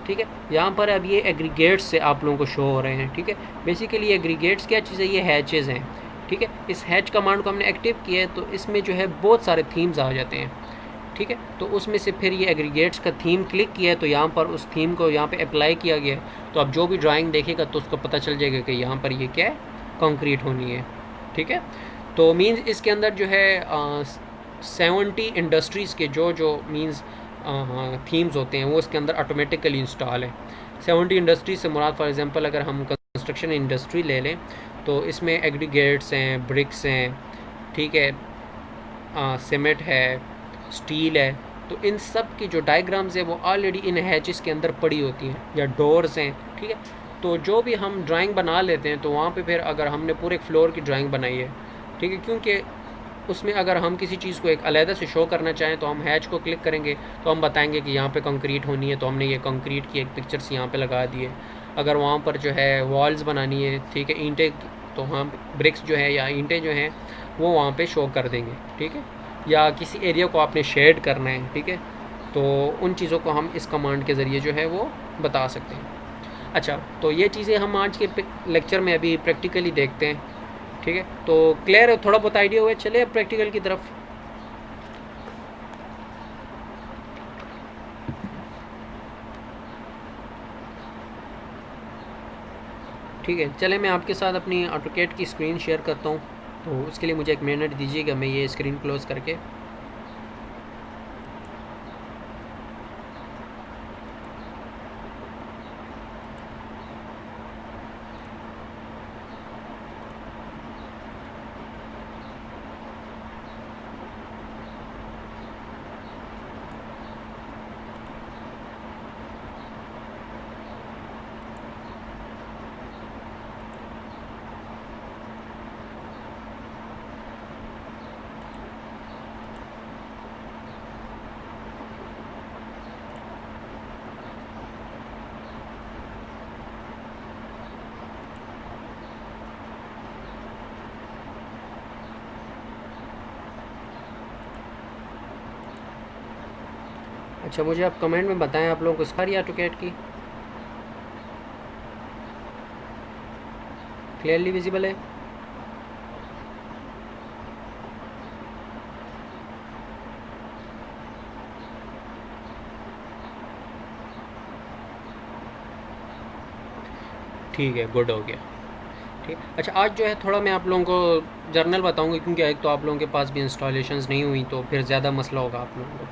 ठीक है, यहाँ पर अब ये एग्रीगेट्स से आप लोगों को शो हो रहे हैं, ठीक है। बेसिकली एग्रीगेट्स क्या चीज़ है, ये हैचेज़ हैं, ठीक है। इस हैच कमांड को हमने एक्टिव किया है तो इसमें जो है बहुत सारे थीम्स आ जाते हैं, ठीक है। तो उसमें से फिर ये एग्रीगेट्स का थीम क्लिक किया है तो यहाँ पर उस थीम को यहाँ पे अप्लाई किया गया है, तो अब जो भी ड्राइंग देखेगा तो उसको पता चल जाएगा कि यहाँ पर ये क्या है, कंक्रीट होनी है, ठीक है। तो मीन्स इसके अंदर जो है 70 इंडस्ट्रीज़ के जो मीन्स थीम्स होते हैं वो इसके अंदर ऑटोमेटिकली इंस्टॉल है। 70 इंडस्ट्रीज से मुराद फॉर एग्जांपल अगर हम कंस्ट्रक्शन इंडस्ट्री ले लें तो इसमें एग्रीगेट्स हैं, ब्रिक्स हैं, ठीक है, सीमेंट है, स्टील है, तो इन सब की जो डायग्राम्स है वो ऑलरेडी इन हैचेस के अंदर पड़ी होती हैं, या डोर्स हैं, ठीक है। तो जो भी हम ड्राइंग बना लेते हैं तो वहाँ पे फिर अगर हमने पूरे फ्लोर की ड्राइंग बनाई है, ठीक है, क्योंकि उसमें अगर हम किसी चीज़ को एक अलहदा से शो करना चाहें तो हम हैच को क्लिक करेंगे तो हम बताएंगे कि यहाँ पे कंक्रीट होनी है, तो हमने ये कंक्रीट की एक पिक्चर्स यहाँ पे लगा दी है। अगर वहाँ पर जो है वॉल्स बनानी है, ठीक है, ईंटें, तो हम ब्रिक्स जो है या ईंटें जो हैं वो वहाँ पे शो कर देंगे, ठीक है। या किसी एरिया को आपने शेड करना है, ठीक है, तो उन चीज़ों को हम इस कमांड के ज़रिए जो है वो बता सकते हैं। अच्छा, तो ये चीज़ें हम आज के लेक्चर में अभी प्रैक्टिकली देखते हैं, ठीक है। तो क्लियर है, थोड़ा बहुत आइडिया हुआ, चले अब प्रैक्टिकल की तरफ। ठीक है, चले मैं आपके साथ अपनी ऑटोकैड की स्क्रीन शेयर करता हूँ, तो उसके लिए मुझे 1 मिनट दीजिएगा, मैं ये स्क्रीन क्लोज़ करके। अच्छा, मुझे आप कमेंट में बताएं आप लोगों को सारी ऑटोकैड की क्लियरली विजिबल है। ठीक है, गुड हो गया। ठीक। अच्छा, आज जो है थोड़ा मैं आप लोगों को जर्नल बताऊंगा, क्योंकि एक तो आप लोगों के पास भी इंस्टॉलेशंस नहीं हुई तो फिर ज़्यादा मसला होगा आप लोगों को।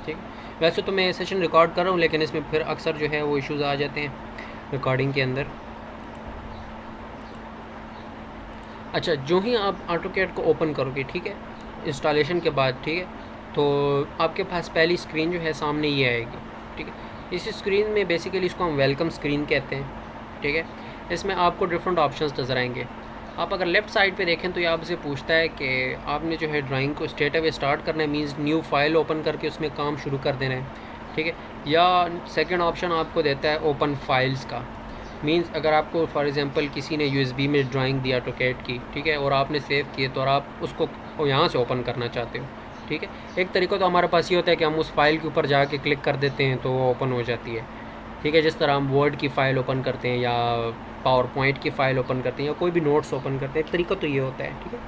ठीक। वैसे तो मैं सेशन रिकॉर्ड कर रहा हूँ, लेकिन इसमें फिर अक्सर जो है वो इश्यूज़ आ जाते हैं रिकॉर्डिंग के अंदर। अच्छा, जो ही आप ऑटोकैड को ओपन करोगे, ठीक है, इंस्टॉलेशन के बाद, ठीक है, तो आपके पास पहली स्क्रीन जो है सामने ये आएगी। ठीक है, इस स्क्रीन में बेसिकली इसको हम वेलकम स्क्रीन कहते हैं। ठीक है, इसमें आपको डिफरेंट ऑप्शंस नज़र आएंगे। आप अगर लेफ़्ट साइड पे देखें तो ये आपसे पूछता है कि आपने जो है ड्राइंग को स्ट्रेट अवे स्टार्ट करना है, मींस न्यू फाइल ओपन करके उसमें काम शुरू कर देना है। ठीक है, या सेकंड ऑप्शन आपको देता है ओपन फाइल्स का। मींस अगर आपको फॉर एग्जांपल किसी ने यूएसबी में ड्राइंग दी ऑटोकैड की, ठीक है, और आपने सेव किए तो और आप उसको यहाँ से ओपन करना चाहते हो। ठीक है, एक तरीका तो हमारे पास ये होता है कि हम उस फाइल के ऊपर जाके क्लिक कर देते हैं तो वो ओपन हो जाती है। ठीक है, जिस तरह हम वर्ड की फ़ाइल ओपन करते हैं या पावर पॉइंट की फ़ाइल ओपन करते हैं या कोई भी नोट्स ओपन करते हैं, एक तरीका तो ये होता है। ठीक है।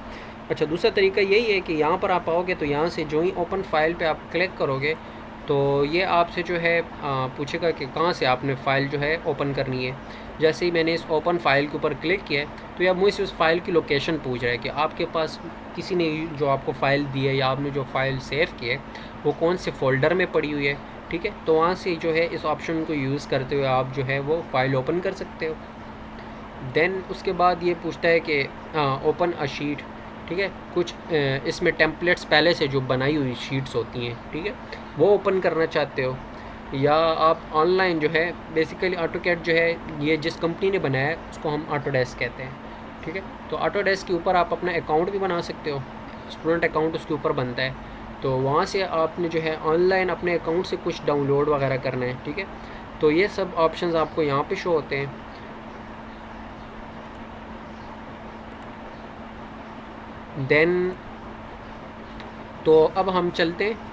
अच्छा, दूसरा तरीका यही है कि यहाँ पर आप आओगे तो यहाँ से जो ही ओपन फाइल पे आप क्लिक करोगे तो ये आपसे जो है पूछेगा कि कहाँ से आपने फ़ाइल जो है ओपन करनी है। जैसे ही मैंने इस ओपन फाइल के ऊपर क्लिक किया तो यह मुझसे उस फाइल की लोकेशन पूछ रहा है कि आपके पास किसी ने जो आपको फ़ाइल दी है या आपने जो फ़ाइल सेव की है वो कौन से फ़ोल्डर में पड़ी हुई है। ठीक है, तो वहाँ से जो है इस ऑप्शन को यूज़ करते हुए आप जो है वो फ़ाइल ओपन कर सकते हो। देन उसके बाद ये पूछता है कि ओपन अ शीट। ठीक है, कुछ इसमें टेम्पलेट्स पहले से जो बनाई हुई शीट्स होती हैं, ठीक है, वो ओपन करना चाहते हो, या आप ऑनलाइन जो है बेसिकली ऑटोकैड जो है ये जिस कंपनी ने बनाया है उसको हम ऑटोडेस्क कहते हैं। ठीक है, तो ऑटोडेस्क के ऊपर आप अपना अकाउंट भी बना सकते हो, स्टूडेंट अकाउंट उसके ऊपर बनता है, तो वहाँ से आपने जो है ऑनलाइन अपने अकाउंट से कुछ डाउनलोड वगैरह करना है। ठीक है, तो ये सब ऑप्शंस आपको यहाँ पे शो होते हैं। देन तो अब हम चलते हैं।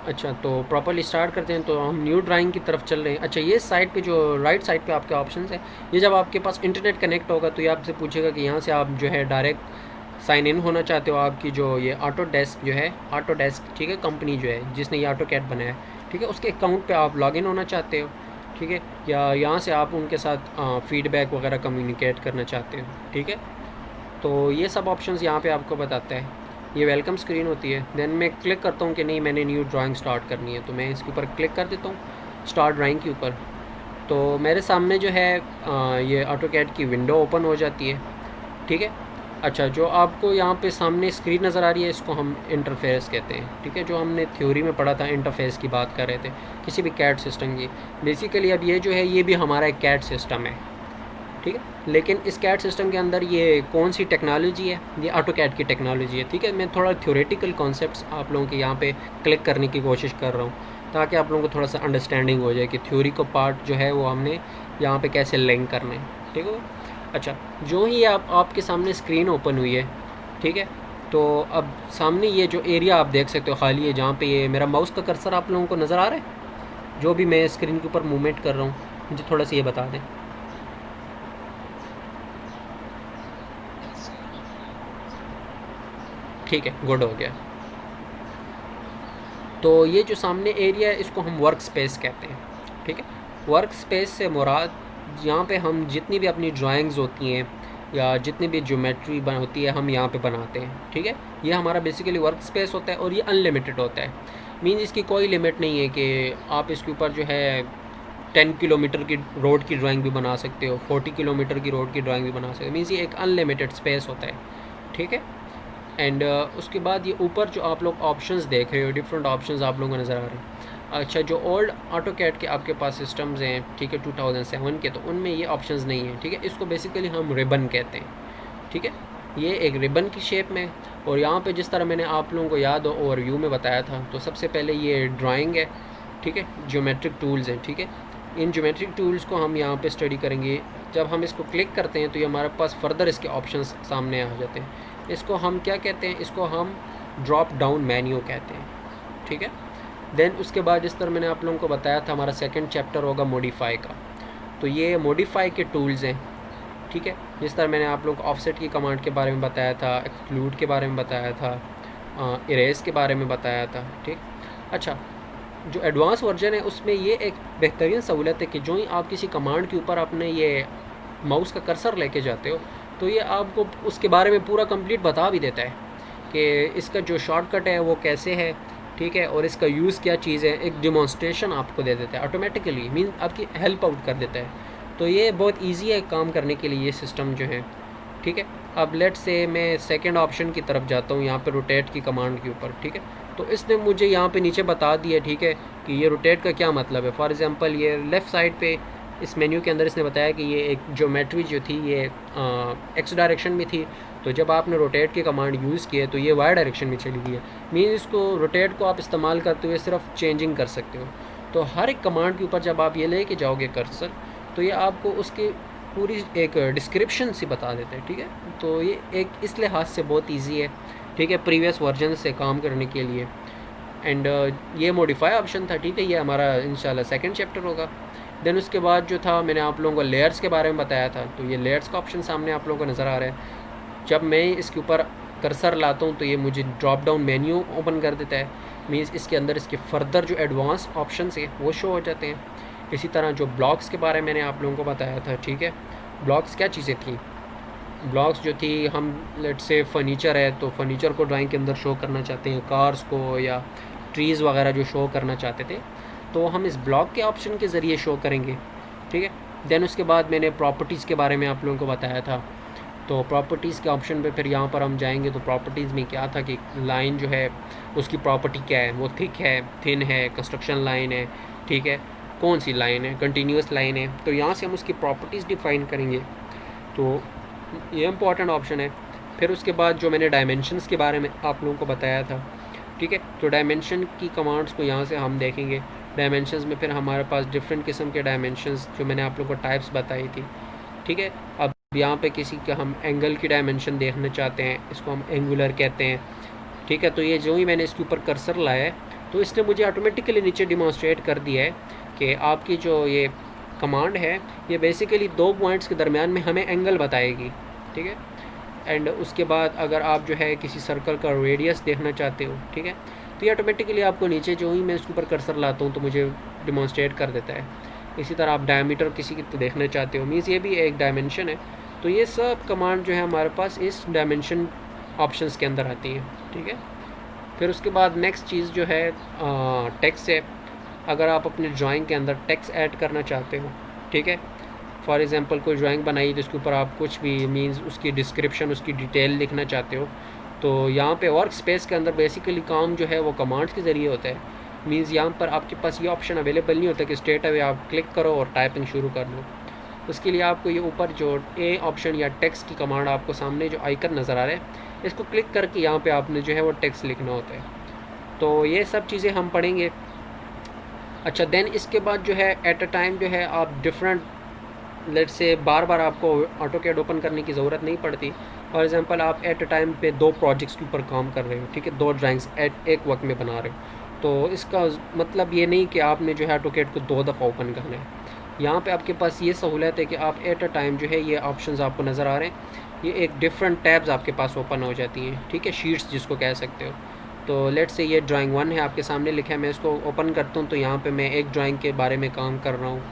अच्छा, तो प्रॉपर्ली स्टार्ट करते हैं, तो हम न्यू ड्राइंग की तरफ चल रहे हैं। अच्छा, ये साइड पे जो राइट साइड पे आपके ऑप्शंस है, ये जब आपके पास इंटरनेट कनेक्ट होगा तो ये आपसे पूछेगा कि यहाँ से आप जो है डायरेक्ट साइन इन होना चाहते हो। आपकी जो ये ऑटोडेस्क जो है, ऑटोडेस्क, ठीक है, कंपनी जो है जिसने ये ऑटोकैड बनाया है, ठीक है, उसके अकाउंट पे आप लॉगिन होना चाहते हो। ठीक है, या यहाँ से आप उनके साथ फ़ीडबैक वगैरह कम्युनिकेट करना चाहते हो। ठीक है, तो ये सब ऑप्शंस यहाँ पे आपको बताता है। ये वेलकम स्क्रीन होती है। देन मैं क्लिक करता हूँ कि नहीं, मैंने न्यू ड्राइंग स्टार्ट करनी है, तो मैं इसके ऊपर क्लिक कर देता हूँ स्टार्ट ड्राइंग के ऊपर। तो मेरे सामने जो है ये ऑटोकैड की विंडो ओपन हो जाती है। ठीक है। अच्छा, जो आपको यहाँ पे सामने स्क्रीन नज़र आ रही है इसको हम इंटरफेस कहते हैं। ठीक है, जो हमने थ्योरी में पढ़ा था, इंटरफेस की बात कर रहे थे किसी भी कैड सिस्टम की। बेसिकली अब ये जो है ये भी हमारा एक कैड सिस्टम है। ठीक है, लेकिन इस कैड सिस्टम के अंदर ये कौन सी टेक्नोलॉजी है, ये ऑटोकैड की टेक्नोलॉजी है। ठीक है, मैं थोड़ा थ्योरेटिकल कॉन्सेप्ट्स आप लोगों के यहाँ पे क्लिक करने की कोशिश कर रहा हूँ ताकि आप लोगों को थोड़ा सा अंडरस्टैंडिंग हो जाए कि थ्योरी को पार्ट जो है वो हमने यहाँ पे कैसे लिंक करना है। ठीक है। अच्छा, जो ही आपके सामने स्क्रीन ओपन हुई है, ठीक है, तो अब सामने ये जो एरिया आप देख सकते हो खाली है, जहाँ पे ये मेरा माउस का कर्सर आप लोगों को नज़र आ रहा है, जो भी मैं स्क्रीन के ऊपर मूवमेंट कर रहा हूँ, मुझे थोड़ा सा ये बता दें। ठीक है, गुड हो गया। तो ये जो सामने एरिया है इसको हम वर्क स्पेस कहते हैं। ठीक है, वर्क स्पेस से मुराद यहाँ पे हम जितनी भी अपनी ड्राइंग्स होती हैं या जितनी भी ज्योमेट्री होती है हम यहाँ पे बनाते हैं। ठीक है, ये हमारा बेसिकली वर्क स्पेस होता है और ये अनलिमिटेड होता है। मीन्स इसकी कोई लिमिट नहीं है कि आप इसके ऊपर जो है 10 किलोमीटर की रोड की ड्राइंग भी बना सकते हो, 40 किलोमीटर की रोड की ड्राइंग भी बना सकते हो। मीन्स ये एक अनलिमिटेड स्पेस होता है। ठीक है, एंड उसके बाद ये ऊपर जो आप लोग ऑप्शंस देख रहे हो, डिफरेंट ऑप्शंस आप लोगों को नज़र आ रहे हैं। अच्छा, जो ओल्ड ऑटोकैड के आपके पास सिस्टम्स हैं, ठीक है, 2007 के, तो उनमें ये ऑप्शंस नहीं है। ठीक है, इसको बेसिकली हम रिबन कहते हैं। ठीक है, ये एक रिबन की शेप में, और यहाँ पे जिस तरह मैंने आप लोगों को याद हो ओवरव्यू में बताया था, तो सबसे पहले ये ड्राइंग है। ठीक है, ज्योमेट्रिक टूल्स हैं। ठीक है, इन ज्योमेट्रिक टूल्स को हम यहाँ पे स्टडी करेंगे। जब हम इसको क्लिक करते हैं तो ये हमारे पास फर्दर इसके ऑप्शंस सामने आ जाते हैं। इसको हम क्या कहते हैं, इसको हम ड्रॉप डाउन मेन्यू कहते हैं। ठीक है, देन उसके बाद जिस तरह मैंने आप लोगों को बताया था हमारा सेकंड चैप्टर होगा मॉडिफाई का, तो ये मॉडिफाई के टूल्स हैं। ठीक है, जिस तरह मैंने आप लोगों को ऑफसेट की कमांड के बारे में बताया था, एक्सक्लूड के बारे में बताया था, इरेज के बारे में बताया था। ठीक। अच्छा, जो एडवांस वर्जन है उसमें ये एक बेहतरीन सहूलत है कि जो ही आप किसी कमांड के ऊपर अपने ये माउस का कर्सर लेके जाते हो तो ये आपको उसके बारे में पूरा कंप्लीट बता भी देता है कि इसका जो शॉर्टकट है वो कैसे है, ठीक है, और इसका यूज़ क्या चीज़ है, एक डिमॉन्स्ट्रेशन आपको दे देता है ऑटोमेटिकली, मीन आपकी हेल्प आउट कर देता है। तो ये बहुत ईजी है काम करने के लिए ये सिस्टम जो है, ठीक है। अब लेट से मैं सेकंड ऑप्शन की तरफ जाता हूँ, यहाँ पे रोटेट की कमांड के ऊपर, ठीक है। तो इसने मुझे यहाँ पे नीचे बता दिया, ठीक है, कि ये रोटेट का क्या मतलब है। फॉर एग्जांपल ये लेफ़्ट साइड पे इस मेन्यू के अंदर इसने बताया कि ये एक ज्योमेट्री जो थी ये एक्स डायरेक्शन में थी, तो जब आपने रोटेट की कमांड यूज़ की है तो ये वाई डायरेक्शन में चली गई है। मीन इसको रोटेट को आप इस्तेमाल करते हुए सिर्फ चेंजिंग कर सकते हो। तो हर एक कमांड के ऊपर जब आप ये लेके जाओगे कर्सर, तो ये आपको उसकी पूरी एक डिस्क्रिप्शन सी बता देते हैं, ठीक है। तो ये एक इस लिहाज से बहुत ईजी है, ठीक है, प्रीवियस वर्जन से काम करने के लिए। एंड ये मॉडिफाई ऑप्शन था, ठीक है, ये हमारा इंशाल्लाह सेकंड चैप्टर होगा। देन उसके बाद जो था मैंने आप लोगों को लेयर्स के बारे में बताया था, तो ये लेयर्स का ऑप्शन सामने आप लोगों को नज़र आ रहा है। जब मैं इसके ऊपर कर्सर लाता हूँ तो ये मुझे ड्रॉप डाउन मेन्यू ओपन कर देता है, मीन्स इसके अंदर इसके फर्दर जो एडवांस ऑप्शन है वो शो हो जाते हैं। इसी तरह जो ब्लॉक्स के बारे में मैंने आप लोगों को बताया था, ठीक है, ब्लॉक्स क्या चीज़ें थी। ब्लॉक्स जो थी, हम लेट से फर्नीचर है तो फर्नीचर को ड्राइंग के अंदर शो करना चाहते हैं, कार्स को या ट्रीज़ वगैरह जो शो करना चाहते थे, तो हम इस ब्लॉक के ऑप्शन के ज़रिए शो करेंगे, ठीक है। देन उसके बाद मैंने प्रॉपर्टीज़ के बारे में आप लोगों को बताया था। तो प्रॉपर्टीज़ के ऑप्शन पे फिर यहाँ पर हम जाएंगे तो प्रॉपर्टीज़ में क्या था कि लाइन जो है उसकी प्रॉपर्टी क्या है, वो थिक है, थिन है, कंस्ट्रक्शन लाइन है, ठीक है, कौन सी लाइन है, कंटिन्यूस लाइन है, तो यहाँ से हम उसकी प्रॉपर्टीज़ डिफ़ाइन करेंगे। तो ये इम्पॉर्टेंट ऑप्शन है। फिर उसके बाद जो मैंने डायमेंशंस के बारे में आप लोगों को बताया था, ठीक है, तो डायमेंशन की कमांड्स को यहाँ से हम देखेंगे। डायमेंशंस में फिर हमारे पास डिफरेंट किस्म के डायमेंशंस जो मैंने आप लोगों को टाइप्स बताई थी, ठीक है। अब यहाँ पे किसी का हम एंगल की डायमेंशन देखना चाहते हैं, इसको हम एंगुलर कहते हैं, ठीक है। तो ये जो ही मैंने इसके ऊपर कर्सर लाया है तो इसने मुझे ऑटोमेटिकली नीचे डिमॉन्स्ट्रेट कर दिया है कि आपकी जो ये कमांड है ये बेसिकली दो पॉइंट्स के दरमियान में हमें एंगल बताएगी, ठीक है। एंड उसके बाद अगर आप जो है किसी सर्कल का रेडियस देखना चाहते हो, ठीक है, तो ये ऑटोमेटिकली आपको नीचे जो ही मैं इसके ऊपर कर्सर लाता हूँ तो मुझे डिमॉन्स्ट्रेट कर देता है। इसी तरह आप डायमीटर किसी की तो देखना चाहते हो, मीन्स ये भी एक डायमेंशन है। तो ये सब कमांड जो है हमारे पास इस डायमेंशन ऑप्शंस के अंदर आती हैं, ठीक है। फिर उसके बाद नेक्स्ट चीज़ जो है टेक्स्ट है। अगर आप अपने ड्राइंग के अंदर टेक्स्ट ऐड करना चाहते हो, ठीक है, फॉर एग्ज़ाम्पल कोई ड्राइंग बनाई तो उसके ऊपर आप कुछ भी मीन्स उसकी डिस्क्रिप्शन, उसकी डिटेल लिखना चाहते हो, तो यहाँ पे वर्क स्पेस के अंदर बेसिकली काम जो है वो कमांड्स के ज़रिए होता है। मीन्स यहाँ पर आपके पास ये ऑप्शन अवेलेबल नहीं होता कि स्ट्रेट अवे आप क्लिक करो और टाइपिंग शुरू कर लो। उसके लिए आपको ये ऊपर जो ए ऑप्शन या टेक्स्ट की कमांड आपको सामने जो आइकन नज़र आ रहा है, इसको क्लिक करके यहाँ पे आपने जो है वो टेक्स्ट लिखना होता है। तो ये सब चीज़ें हम पढ़ेंगे। अच्छा, देन इसके बाद जो है एट अ टाइम जो है आप डिफरेंट लेट से बार बार आपको ऑटोकैड ओपन करने की ज़रूरत नहीं पड़ती। फॉर एग्जांपल आप एट अ टाइम पे दो प्रोजेक्ट्स के ऊपर काम कर रहे हो, ठीक है, दो ड्राइंग्स एट एक वक्त में बना रहे हो, तो इसका मतलब ये नहीं कि आपने जो है ऑटोकैड को दो दफ़ा ओपन करना है। यहाँ पे आपके पास ये सहूलत है कि आप एट अ टाइम जो है ये ऑप्शंस आपको नज़र आ रहे हैं, ये एक डिफरेंट टैब्स आपके पास ओपन हो जाती हैं, ठीक है, शीट्स जिसको कह सकते हो। तो लेट्स से ये ड्राइंग 1 है, आपके सामने लिखा है, मैं इसको ओपन करता हूँ तो यहाँ पे मैं एक ड्राइंग के बारे में काम कर रहा हूँ,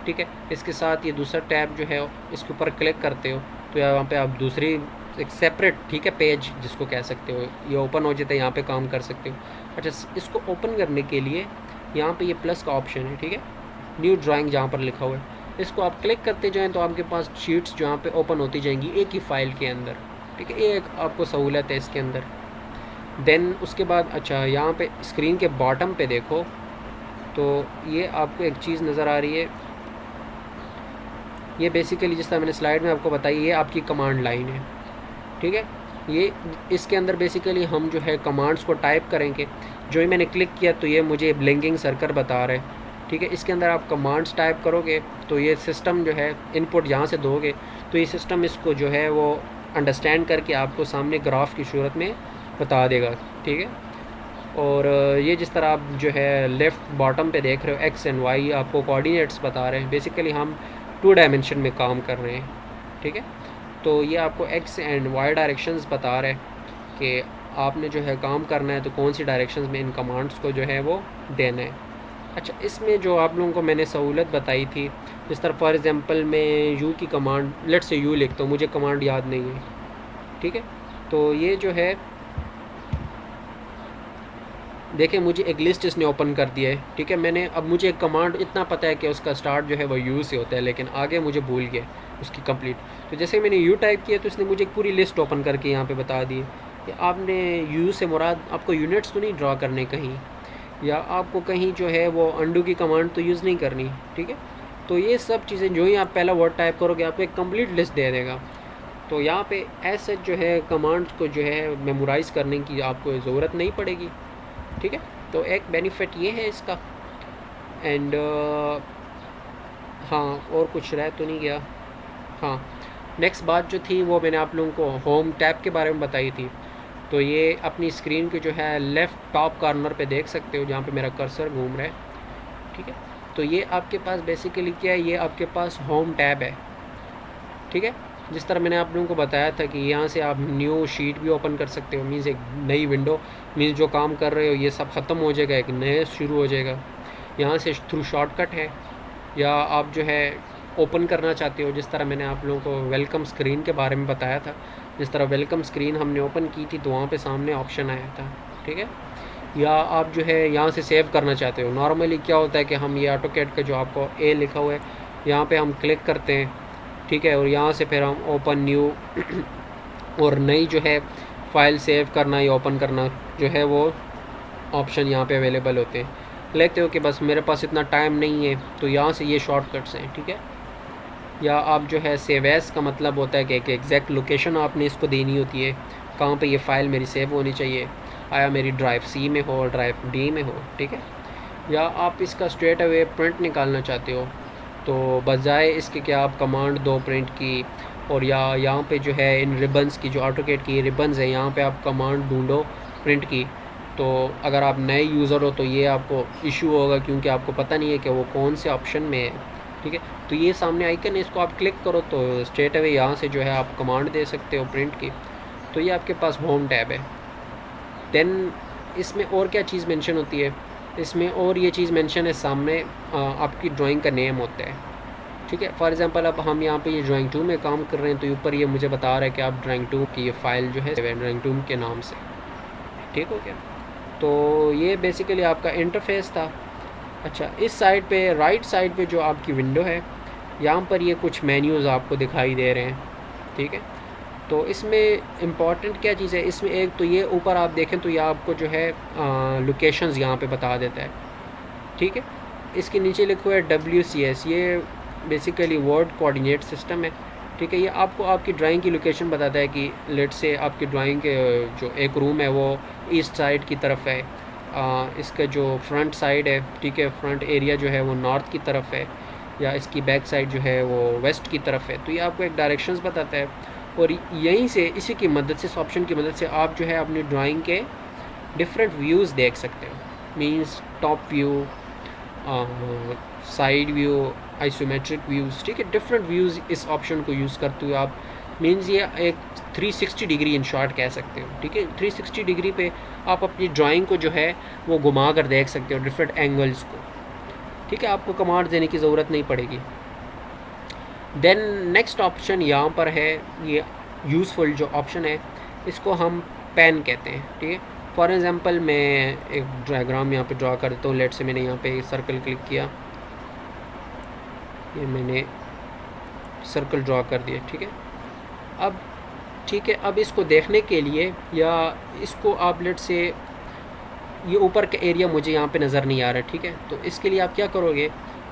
ठीक है। इसके साथ ये दूसरा टैब जो है इसके ऊपर क्लिक करते हो तो यहाँ पे आप दूसरी एक सेपरेट, ठीक है, पेज जिसको कह सकते हो, ये ओपन हो जाता है, यहाँ पे काम कर सकते हो। अच्छा, इसको ओपन करने के लिए यहाँ पे ये प्लस का ऑप्शन है, ठीक है, न्यू ड्राइंग जहाँ पर लिखा हुआ है, इसको आप क्लिक करते जाएँ तो आपके पास शीट्स जहाँ पे ओपन होती जाएंगी एक ही फाइल के अंदर, ठीक है, ये एक आपको सहूलत है इसके अंदर। देन उसके बाद अच्छा यहाँ पे स्क्रीन के बॉटम पे देखो तो ये आपको एक चीज़ नज़र आ रही है, ये बेसिकली जिस तरह मैंने स्लाइड में आपको बताई ये आपकी कमांड लाइन है, ठीक है। ये इसके अंदर बेसिकली हम जो है कमांड्स को टाइप करेंगे। जो ही मैंने क्लिक किया तो ये मुझे ब्लिंकिंग सर्कल बता रहा है, ठीक है। इसके अंदर आप कमांड्स टाइप करोगे तो ये सिस्टम जो है इनपुट यहाँ से दोगे तो ये सिस्टम इसको जो है वो अंडरस्टैंड करके आपको सामने ग्राफ की सूरत में बता देगा, ठीक है। और ये जिस तरह आप जो है लेफ़्ट बॉटम पे देख रहे हो एक्स एंड वाई आपको कोऑर्डिनेट्स बता रहे हैं, बेसिकली हम 2 डायमेंशन में काम कर रहे हैं, ठीक है। तो ये आपको एक्स एंड वाई डायरेक्शंस बता रहे हैं कि आपने जो है काम करना है तो कौन सी डायरेक्शंस में इन कमांड्स को जो है वो देना है। अच्छा, इसमें जो आप लोगों को मैंने सहूलत बताई थी, जिस तरह फॉर एग्ज़ाम्पल मैं यू की कमांड, लेट से यू लिखता हूँ, मुझे कमांड याद नहीं है, ठीक है। तो ये जो है, देखिए मुझे एक लिस्ट इसने ओपन कर दिया है, ठीक है। मैंने अब मुझे एक कमांड इतना पता है कि उसका स्टार्ट जो है वो यू से होता है, लेकिन आगे मुझे भूल गया उसकी कंप्लीट। तो जैसे मैंने यू टाइप किया तो इसने मुझे एक पूरी लिस्ट ओपन करके यहाँ पे बता दी कि आपने यू से मुराद आपको यूनिट्स तो नहीं ड्रा करने कहीं, या आपको कहीं जो है वो अंडू की कमांड तो यूज़ नहीं करनी, ठीक है। तो ये सब चीज़ें जो ही आप पहला वर्ड टाइप करोगे आपको एक कंप्लीट लिस्ट दे देगा। तो यहाँ पे ऐसे जो है कमांड्स को जो है मेमोराइज़ करने की आपको ज़रूरत नहीं पड़ेगी, ठीक है। तो एक बेनिफिट ये है इसका। एंड हाँ, और कुछ रह तो नहीं गया। हाँ, नेक्स्ट बात जो थी वो मैंने आप लोगों को होम टैब के बारे में बताई थी। तो ये अपनी स्क्रीन के जो है लेफ़्ट टॉप कॉर्नर पे देख सकते हो जहाँ पे मेरा कर्सर घूम रहा है, ठीक है। तो ये आपके पास बेसिकली क्या है, ये आपके पास होम टैब है, ठीक है। जिस तरह मैंने आप लोगों को बताया था कि यहाँ से आप न्यू शीट भी ओपन कर सकते हो, मीन्स एक नई विंडो, मीन्स जो काम कर रहे हो ये सब ख़त्म हो जाएगा, एक नया शुरू हो जाएगा। यहाँ से थ्रू शॉर्टकट है, या आप जो है ओपन करना चाहते हो, जिस तरह मैंने आप लोगों को वेलकम स्क्रीन के बारे में बताया था, जिस तरह वेलकम स्क्रीन हमने ओपन की थी तो वहाँ पे सामने ऑप्शन आया था, ठीक है। या आप जो है यहाँ से सेव करना चाहते हो, नॉर्मली क्या होता है कि हम ये ऑटोकैड का जो आपको ए लिखा हुआ है यहाँ पे हम क्लिक करते हैं, ठीक है, और यहाँ से फिर हम ओपन न्यू और नई जो है फ़ाइल सेव करना या ओपन करना जो है वो ऑप्शन यहाँ पे अवेलेबल होते हैं। लेते हो कि बस मेरे पास इतना टाइम नहीं है तो यहाँ से ये शॉर्टकट्स हैं, ठीक है। या आप जो है सेव एज़ का मतलब होता है कि एक एग्जैक्ट लोकेशन आपने इसको देनी होती है, कहाँ पे ये फ़ाइल मेरी सेव होनी चाहिए, आया मेरी ड्राइव सी में हो, ड्राइव डी में हो, ठीक है। या आप इसका स्ट्रेट अवे प्रिंट निकालना चाहते हो तो बजाय इसके कि आप कमांड दो प्रिंट की, और या यहाँ पे जो है इन रिबन्स की जो ऑटोकैड की रिबन्स है यहाँ पे आप कमांड ढूंढो प्रिंट की, तो अगर आप नए यूज़र हो तो ये आपको इशू होगा क्योंकि आपको पता नहीं है कि वो कौन से ऑप्शन में है, ठीक है। तो ये सामने आइकन है, इसको आप क्लिक करो तो स्ट्रेट अवे यहाँ से जो है आप कमांड दे सकते हो प्रिंट की। तो ये आपके पास होम टैब है। देन इसमें और क्या चीज़ मेंशन होती है, इसमें और ये चीज़ मेंशन है सामने आपकी ड्राइंग का नेम होता है, ठीक है। फॉर एग्जांपल अब हम यहाँ पे ये ड्राइंग 2 में काम कर रहे हैं तो ऊपर ये मुझे बता रहा है कि आप ड्राइंग 2 की ये फ़ाइल जो है ड्राइंग 2 के नाम से, ठीक हो गया। तो ये बेसिकली आपका इंटरफेस था। अच्छा, इस साइड पे राइट साइड पे जो आपकी विंडो है यहाँ पर ये कुछ मेन्यूज़ आपको दिखाई दे रहे हैं, ठीक है। तो इसमें इम्पॉर्टेंट क्या चीज़ है, इसमें एक तो ये ऊपर आप देखें तो ये आपको जो है लोकेशंस यहाँ पे बता देता है, ठीक है। इसके नीचे लिखा हुआ है WCS, ये बेसिकली वर्ड कोऑर्डिनेट सिस्टम है, ठीक है। ये आपको आपकी ड्राइंग की लोकेशन बताता है कि लेट से आपकी ड्राइंग के जो एक रूम है वो ईस्ट साइड की तरफ है, इसका जो फ्रंट साइड है, ठीक है, फ्रंट एरिया जो है वो नॉर्थ की तरफ है, या इसकी बैक साइड जो है वो वेस्ट की तरफ है। तो ये आपको एक डायरेक्शंस बताता है, और यहीं से इसी की मदद से, इस ऑप्शन की मदद से आप जो है अपनी ड्राइंग के डिफरेंट व्यूज़ देख सकते हो, means top view, side view, isometric views, ठीक है। डिफरेंट व्यूज़ इस ऑप्शन को यूज़ करते हुए आप, मींस ये एक 360 डिग्री इन शॉर्ट कह सकते हो, ठीक है। 360 डिग्री पे आप अपनी ड्राइंग को जो है वो घुमा कर देख सकते हो, डिफरेंट एंगल्स को, ठीक है। आपको कमांड देने की ज़रूरत नहीं पड़ेगी। देन नेक्स्ट ऑप्शन यहाँ पर है, ये यूज़फुल जो ऑप्शन है इसको हम पेन कहते हैं, ठीक है। फॉर एग्ज़ाम्पल मैं एक डायग्राम यहाँ पे ड्रा कर देता हूँ। लेट से मैंने यहाँ पे सर्कल क्लिक किया, ये मैंने सर्कल ड्रा कर दिया, ठीक है। अब ठीक है, अब इसको देखने के लिए, या इसको आप लेट से ये ऊपर का एरिया मुझे यहाँ पे नज़र नहीं आ रहा, ठीक है। तो इसके लिए आप क्या करोगे,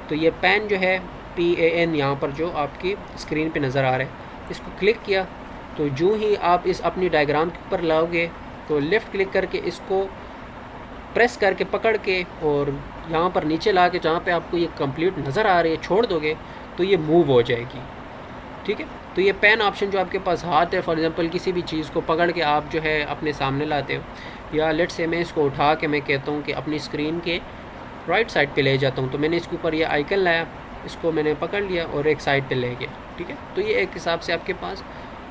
तो ये पेन जो है PAN यहाँ पर जो आपकी स्क्रीन पे नज़र आ रहा है, इसको क्लिक किया तो जो ही आप इस अपनी डायग्राम के ऊपर लाओगे तो लेफ़्ट क्लिक करके इसको प्रेस करके पकड़ के और यहाँ पर नीचे ला के जहाँ पे आपको ये कंप्लीट नज़र आ रही है छोड़ दोगे तो ये मूव हो जाएगी, ठीक है। तो ये पेन ऑप्शन जो आपके पास हाथ है, फॉर एग्जांपल किसी भी चीज़ को पकड़ के आप जो है अपने सामने लाते हो, या लेट से मैं इसको उठा के मैं कहता हूँ कि अपनी स्क्रीन के राइट साइड पे ले जाता हूँ, तो मैंने इसके ऊपर ये आइकन लाया, इसको मैंने पकड़ लिया और एक साइड पे ले गया, ठीक है। तो ये एक हिसाब से आपके पास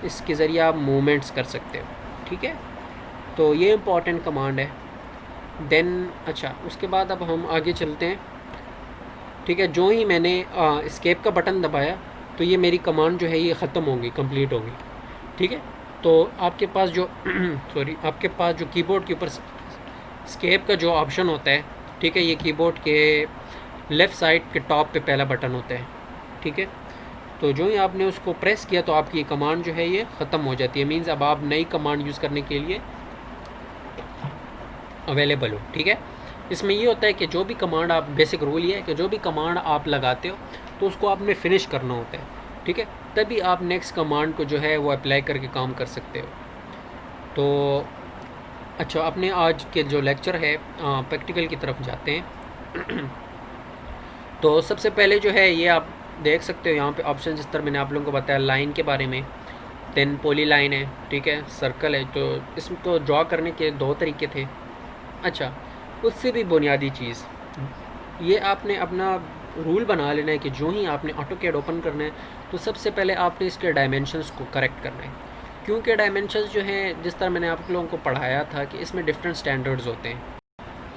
इसके ज़रिए आप मूवमेंट्स कर सकते हो, ठीक है। तो ये इम्पॉर्टेंट कमांड है। देन अच्छा, उसके बाद अब हम आगे चलते हैं। ठीक है। जो ही मैंने एस्केप का बटन दबाया तो ये मेरी कमांड जो है ये ख़त्म होगी, कंप्लीट होगी। ठीक है। तो आपके पास जो सॉरी, आपके पास जो कीबोर्ड के ऊपर एस्केप का जो ऑप्शन होता है, ठीक है, ये कीबोर्ड के लेफ़्ट साइड के टॉप पे पहला बटन होता है। ठीक है। तो जो ही आपने उसको प्रेस किया तो आपकी कमांड जो है ये ख़त्म हो जाती है। मीन्स अब आप नई कमांड यूज़ करने के लिए अवेलेबल हो। ठीक है। इसमें ये होता है कि जो भी कमांड आप, बेसिक रूल ये है कि जो भी कमांड आप लगाते हो तो उसको आपने फिनिश करना होता है। ठीक है। तभी आप नेक्स्ट कमांड को जो है वो अप्लाई करके काम कर सकते हो। तो अच्छा, अपने आज के जो लेक्चर है प्रैक्टिकल की तरफ जाते हैं। तो सबसे पहले जो है ये आप देख सकते हो यहाँ पे ऑप्शन, जिस तरह मैंने आप लोगों को बताया लाइन के बारे में, देन पॉली लाइन है, ठीक है, सर्कल है। तो इसमें तो ड्रॉ करने के दो तरीके थे। अच्छा, उससे भी बुनियादी चीज़ ये आपने अपना रूल बना लेना है कि जो ही आपने ऑटोकैड ओपन करना है तो सबसे पहले आपने इसके डायमेंशंस को करेक्ट करना है। क्योंकि डायमेंशंस जो हैं, जिस तरह मैंने आप लोगों को पढ़ाया था कि इसमें डिफरेंट स्टैंडर्ड्स होते हैं।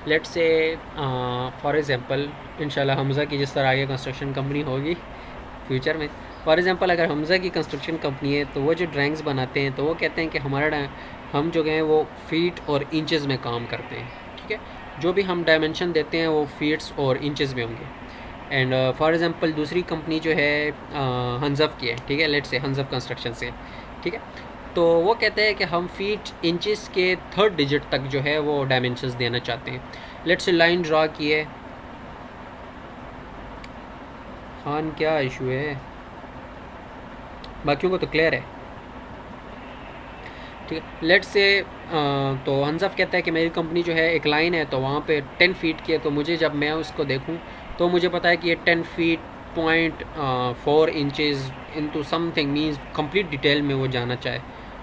लेट्स से फॉर एग्ज़ाम्पल इंशाल्लाह हमज़ा की जिस तरह आगे कंस्ट्रक्शन कंपनी होगी फ्यूचर में, फॉर एग्ज़ाम्पल अगर हमज़ा की कंस्ट्रक्शन कंपनी है तो वो जो ड्राइंग्स बनाते हैं तो वो कहते हैं कि हम जो हैं वो फीट और इंचज़ में काम करते हैं। ठीक है। जो भी हम डायमेंशन देते हैं वो फीट्स और इंचज़ में होंगे। एंड फॉर एग्ज़ाम्पल दूसरी कंपनी जो है हंज़फ की है, ठीक है, लेट्स से हंज़फ कंस्ट्रक्शन से, ठीक है, तो वो कहते हैं कि हम फीट इंचज़ के थर्ड डिजिट तक जो है वो डायमेंशंस देना चाहते हैं। लेट्स से लाइन ड्रा की है। खान क्या इशू है, बाकियों को तो क्लियर है। ठीक है। लेट्स से तो हंज़फ कहता है कि मेरी कंपनी जो है एक लाइन है तो वहाँ पे 10 फीट की है, तो मुझे जब मैं उसको देखूँ तो मुझे पता है कि ये 10 feet point 4 inches into something means complete detail में वो जाना चाहे।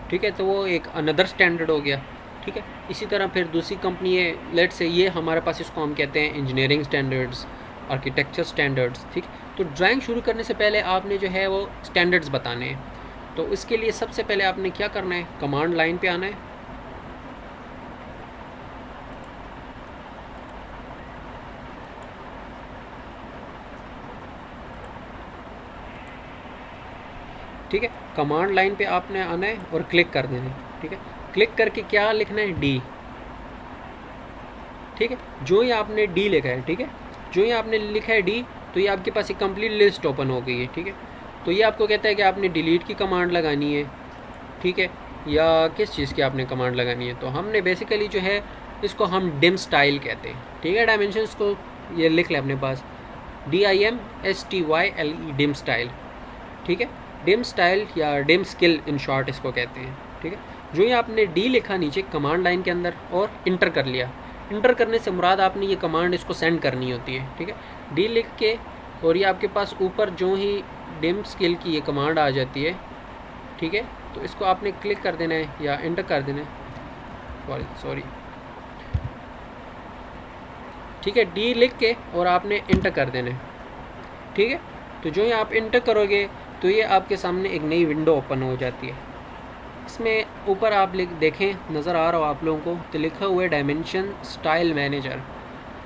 ठीक है। तो वो एक अनदर स्टैंडर्ड हो गया। ठीक है। इसी तरह फिर दूसरी कंपनी है, लेट्स से ये हमारे पास, इसको हम कहते हैं इंजीनियरिंग स्टैंडर्ड्स, आर्किटेक्चर स्टैंडर्ड्स। ठीक। तो ड्राइंग शुरू करने से पहले आपने जो है वो स्टैंडर्ड्स बताने हैं। तो इसके लिए सबसे पहले आपने क्या करना है, कमांड लाइन पे आना है। ठीक है। कमांड लाइन पे आपने आना है और क्लिक कर देना है। ठीक है। क्लिक करके क्या लिखना है, डी। ठीक है। जो ही आपने डी लिखा है, ठीक है, जो ही आपने लिखा है डी, तो ये आपके पास एक कंप्लीट लिस्ट ओपन हो गई है। ठीक है। तो ये आपको कहता है कि आपने डिलीट की कमांड लगानी है, ठीक है, या किस चीज़ की आपने कमांड लगानी है। तो हमने बेसिकली जो है इसको हम डिम स्टाइल कहते हैं। ठीक है। डायमेंशंस को ये लिख लें अपने पास, DIMSTYLE, डिम स्टाइल। ठीक है। डिम स्टाइल या डिम स्किल इन शॉर्ट इसको कहते हैं। ठीक है। जो ही आपने डी लिखा नीचे कमांड लाइन के अंदर और इंटर कर लिया, इंटर करने से मुराद आपने ये कमांड इसको सेंड करनी होती है। ठीक है। डी लिख के और ये आपके पास ऊपर जो ही डिम स्किल की ये कमांड आ जाती है, ठीक है, तो इसको आपने क्लिक कर देना है या इंटर कर देना है, सॉरी। ठीक है। डी लिख के और आपने इंटर कर देना है। ठीक है। तो जो ही आप इंटर करोगे तो ये आपके सामने एक नई विंडो ओपन हो जाती है। इसमें ऊपर आप देखें, नज़र आ रहा हो आप लोगों को, तो लिखा हुआ है डायमेंशन स्टाइल मैनेजर।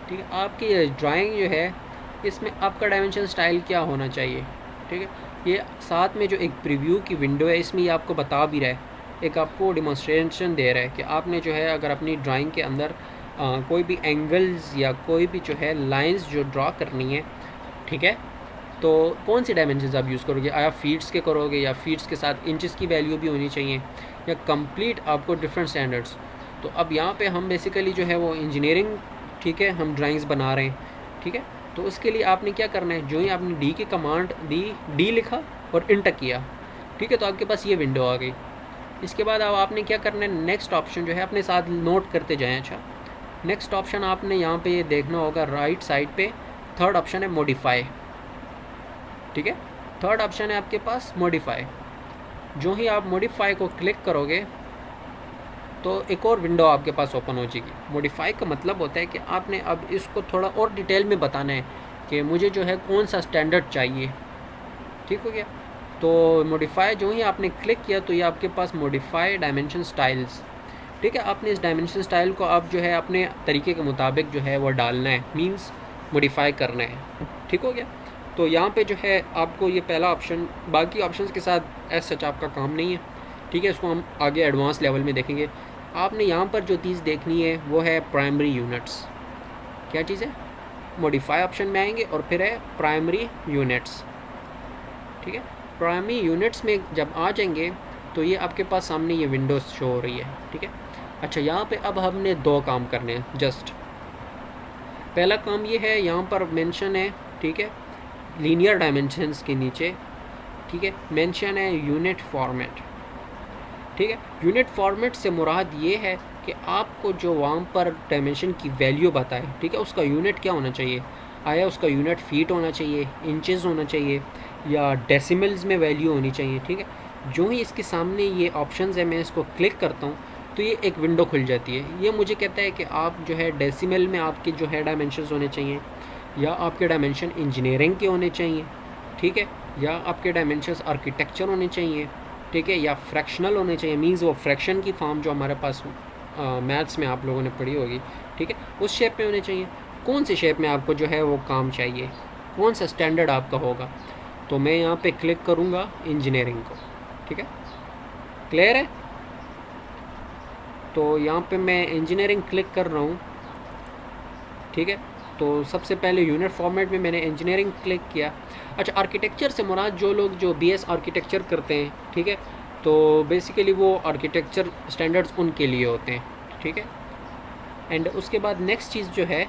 ठीक है। आपकी ये ड्राइंग जो है इसमें आपका डायमेंशन स्टाइल क्या होना चाहिए। ठीक है। ये साथ में जो एक प्रीव्यू की विंडो है इसमें ये आपको बता भी रहा है, एक आपको डिमॉन्स्ट्रेशन दे रहा है कि आपने जो है अगर अपनी ड्राइंग के अंदर कोई भी एंगल्स या कोई भी जो है लाइंस जो ड्रॉ करनी है, ठीक है, तो कौन सी डायमेंशंस आप यूज़ करोगे, आया फीट्स के करोगे या फीट्स के साथ इंचेस की वैल्यू भी होनी चाहिए, या कंप्लीट आपको डिफरेंट स्टैंडर्ड्स। तो अब यहाँ पे हम बेसिकली जो है वो इंजीनियरिंग, ठीक है, हम ड्राइंग्स बना रहे हैं। ठीक है। तो उसके लिए आपने क्या करना है, जो ही आपने डी की कमांड डी लिखा और इंटर किया, ठीक है, तो आपके पास ये विंडो आ गई। इसके बाद अब आपने क्या करना है, नेक्स्ट ऑप्शन जो है अपने साथ नोट करते जाएँ। अच्छा, नेक्स्ट ऑप्शन आपने यहाँ पे ये देखना होगा राइट साइड पे, थर्ड ऑप्शन है मॉडिफाई। ठीक है। थर्ड ऑप्शन है आपके पास मॉडिफाई। जो ही आप मॉडिफाई को क्लिक करोगे तो एक और विंडो आपके पास ओपन हो जाएगी। मॉडिफाई का मतलब होता है कि आपने अब इसको थोड़ा और डिटेल में बताना है कि मुझे जो है कौन सा स्टैंडर्ड चाहिए। ठीक हो गया। तो मॉडिफाई जो ही आपने क्लिक किया तो ये आपके पास मॉडिफाई डायमेंशन स्टाइल्स। ठीक है। आपने इस डायमेंशन स्टाइल को आप जो है अपने तरीके के मुताबिक जो है वो डालना है, मींस मॉडिफाई करना है। ठीक हो गया। तो यहाँ पे जो है आपको ये पहला ऑप्शन, बाकी ऑप्शंस के साथ एज सच आपका काम नहीं है, ठीक है, इसको हम आगे एडवांस लेवल में देखेंगे। आपने यहाँ पर जो चीज़ देखनी है वो है प्राइमरी यूनिट्स। क्या चीज़ है? मॉडिफाई ऑप्शन में आएंगे और फिर है प्राइमरी यूनिट्स, ठीक है। प्राइमरी यूनिट्स में जब आ जाएंगे तो ये आपके पास सामने ये विंडोज़ शो हो रही है, ठीक है। अच्छा, यहाँ पे अब हमने दो काम करने हैं जस्ट। पहला काम ये है, यहाँ पर मेंशन है, ठीक है, लीनियर डायमेंशंस के नीचे, ठीक है, मेंशन है यूनिट फॉर्मेट, ठीक है। यूनिट फॉर्मेट से मुराद ये है कि आपको जो वहाँ पर डायमेंशन की वैल्यू बताए, ठीक है, उसका यूनिट क्या होना चाहिए। आया उसका यूनिट फीट होना चाहिए, इंचेस होना चाहिए, या डेसिमल्स में वैल्यू होनी चाहिए, ठीक है। जो ही इसके सामने ये ऑप्शंस है, मैं इसको क्लिक करता हूँ तो ये एक विंडो खुल जाती है। ये मुझे कहता है कि आप जो है डेसिमल में आपके जो है डायमेंशंस होने चाहिए, या आपके डायमेंशन इंजीनियरिंग के होने चाहिए, ठीक है, या आपके डायमेंशंस आर्किटेक्चर होने चाहिए, ठीक है, या फ्रैक्शनल होने चाहिए। मीन्स वो फ्रैक्शन की फॉर्म जो हमारे पास मैथ्स में आप लोगों ने पढ़ी होगी, ठीक है, उस शेप में होने चाहिए। कौन से शेप में आपको जो है वो काम चाहिए, कौन सा स्टैंडर्ड आपका होगा। तो मैं यहाँ पे क्लिक करूँगा इंजीनियरिंग को, ठीक है, क्लियर है। तो यहाँ पे मैं इंजीनियरिंग क्लिक कर रहा हूँ, ठीक है। तो सबसे पहले यूनिट फॉर्मेट में मैंने इंजीनियरिंग क्लिक किया। अच्छा, आर्किटेक्चर से मुराद जो लोग जो बीएस आर्किटेक्चर करते हैं, ठीक है, तो बेसिकली वो आर्किटेक्चर स्टैंडर्ड्स उनके लिए होते हैं, ठीक है। एंड उसके बाद नेक्स्ट चीज़ जो है,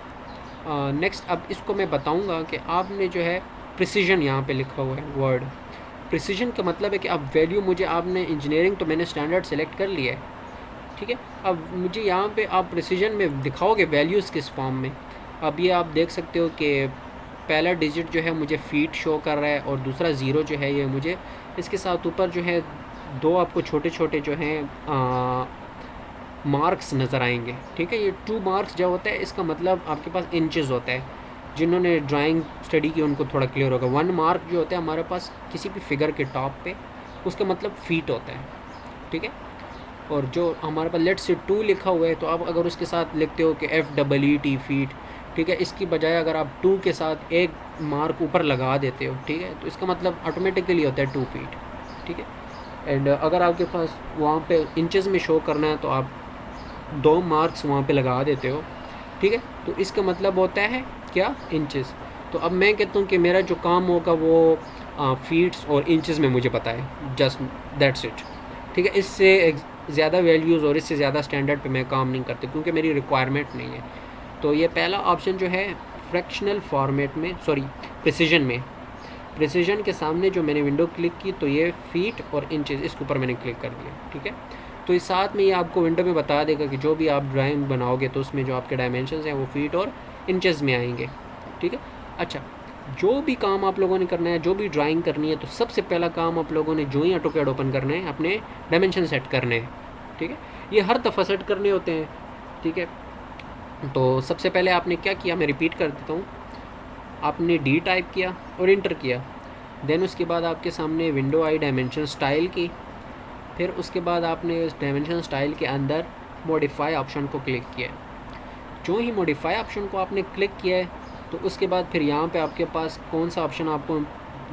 नेक्स्ट अब इसको मैं बताऊंगा कि आपने जो है प्रिसीजन यहाँ पे लिखा हुआ है वर्ड। प्रिसीजन का मतलब है कि अब वैल्यू मुझे, आपने इंजीनियरिंग तो मैंने स्टैंडर्ड सेलेक्ट कर लिया है, ठीक है। अब मुझे यहाँ पे आप प्रिसीजन में दिखाओगे वैल्यूज़ किस फॉर्म में। अब ये आप देख सकते हो कि पहला डिजिट जो है मुझे फीट शो कर रहा है, और दूसरा ज़ीरो जो है ये मुझे, इसके साथ ऊपर जो है दो आपको छोटे छोटे जो हैं मार्क्स नज़र आएंगे, ठीक है। ये 2 मार्क्स जो होता है इसका मतलब आपके पास इंचेस होता है। जिन्होंने ड्राइंग स्टडी की उनको थोड़ा क्लियर होगा। 1 मार्क जो होता है हमारे पास किसी भी फिगर के टॉप पे, उसका मतलब फीट होता है, ठीक है। और जो हमारे पास लेट से 2 लिखा हुआ है, तो आप अगर उसके साथ लिखते हो कि FEET फीट, ठीक है, इसकी बजाय अगर आप 2 के साथ एक मार्क ऊपर लगा देते हो, ठीक है, तो इसका मतलब ऑटोमेटिकली होता है 2 फीट, ठीक है। एंड अगर आपके पास वहाँ पे इंचेस में शो करना है तो आप 2 मार्क्स वहाँ पे लगा देते हो, ठीक है, तो इसका मतलब होता है क्या, इंचेस। तो अब मैं कहता हूँ कि मेरा जो काम होगा वो फीट्स और इंचेस में मुझे पता है, जस्ट दैट्स इट, ठीक है। इससे ज़्यादा वैल्यूज़ और इससे ज़्यादा स्टैंडर्ड पे मैं काम नहीं करती, क्योंकि मेरी रिक्वायरमेंट नहीं है। तो ये पहला ऑप्शन जो है फ्रैक्शनल फॉर्मेट में, सॉरी प्रिसीजन में, प्रिसीजन के सामने जो मैंने विंडो क्लिक की तो ये फीट और इंचेस, इसके ऊपर मैंने क्लिक कर दिया, ठीक है। तो इस साथ में ये आपको विंडो में बता देगा कि जो भी आप ड्राइंग बनाओगे तो उसमें जो आपके डायमेंशंस हैं वो फीट और इंचेस में आएंगे, ठीक है। अच्छा, जो भी काम आप लोगों ने करना है, जो भी ड्राइंग करनी है, तो सबसे पहला काम आप लोगों ने जो ही ऑटोकैड ओपन करना है, अपने डायमेंशन सेट करने हैं, ठीक है। ये हर दफ़ा सेट करने होते हैं, ठीक है। तो सबसे पहले आपने क्या किया, मैं रिपीट कर देता हूँ। आपने डी टाइप किया और इंटर किया, देन उसके बाद आपके सामने विंडो आई डायमेंशन स्टाइल की, फिर उसके बाद आपने उस डायमेंशन स्टाइल के अंदर मॉडिफाई ऑप्शन को क्लिक किया। जो ही मॉडिफाई ऑप्शन को आपने क्लिक किया है तो उसके बाद फिर यहाँ पे आपके पास कौन सा ऑप्शन आपको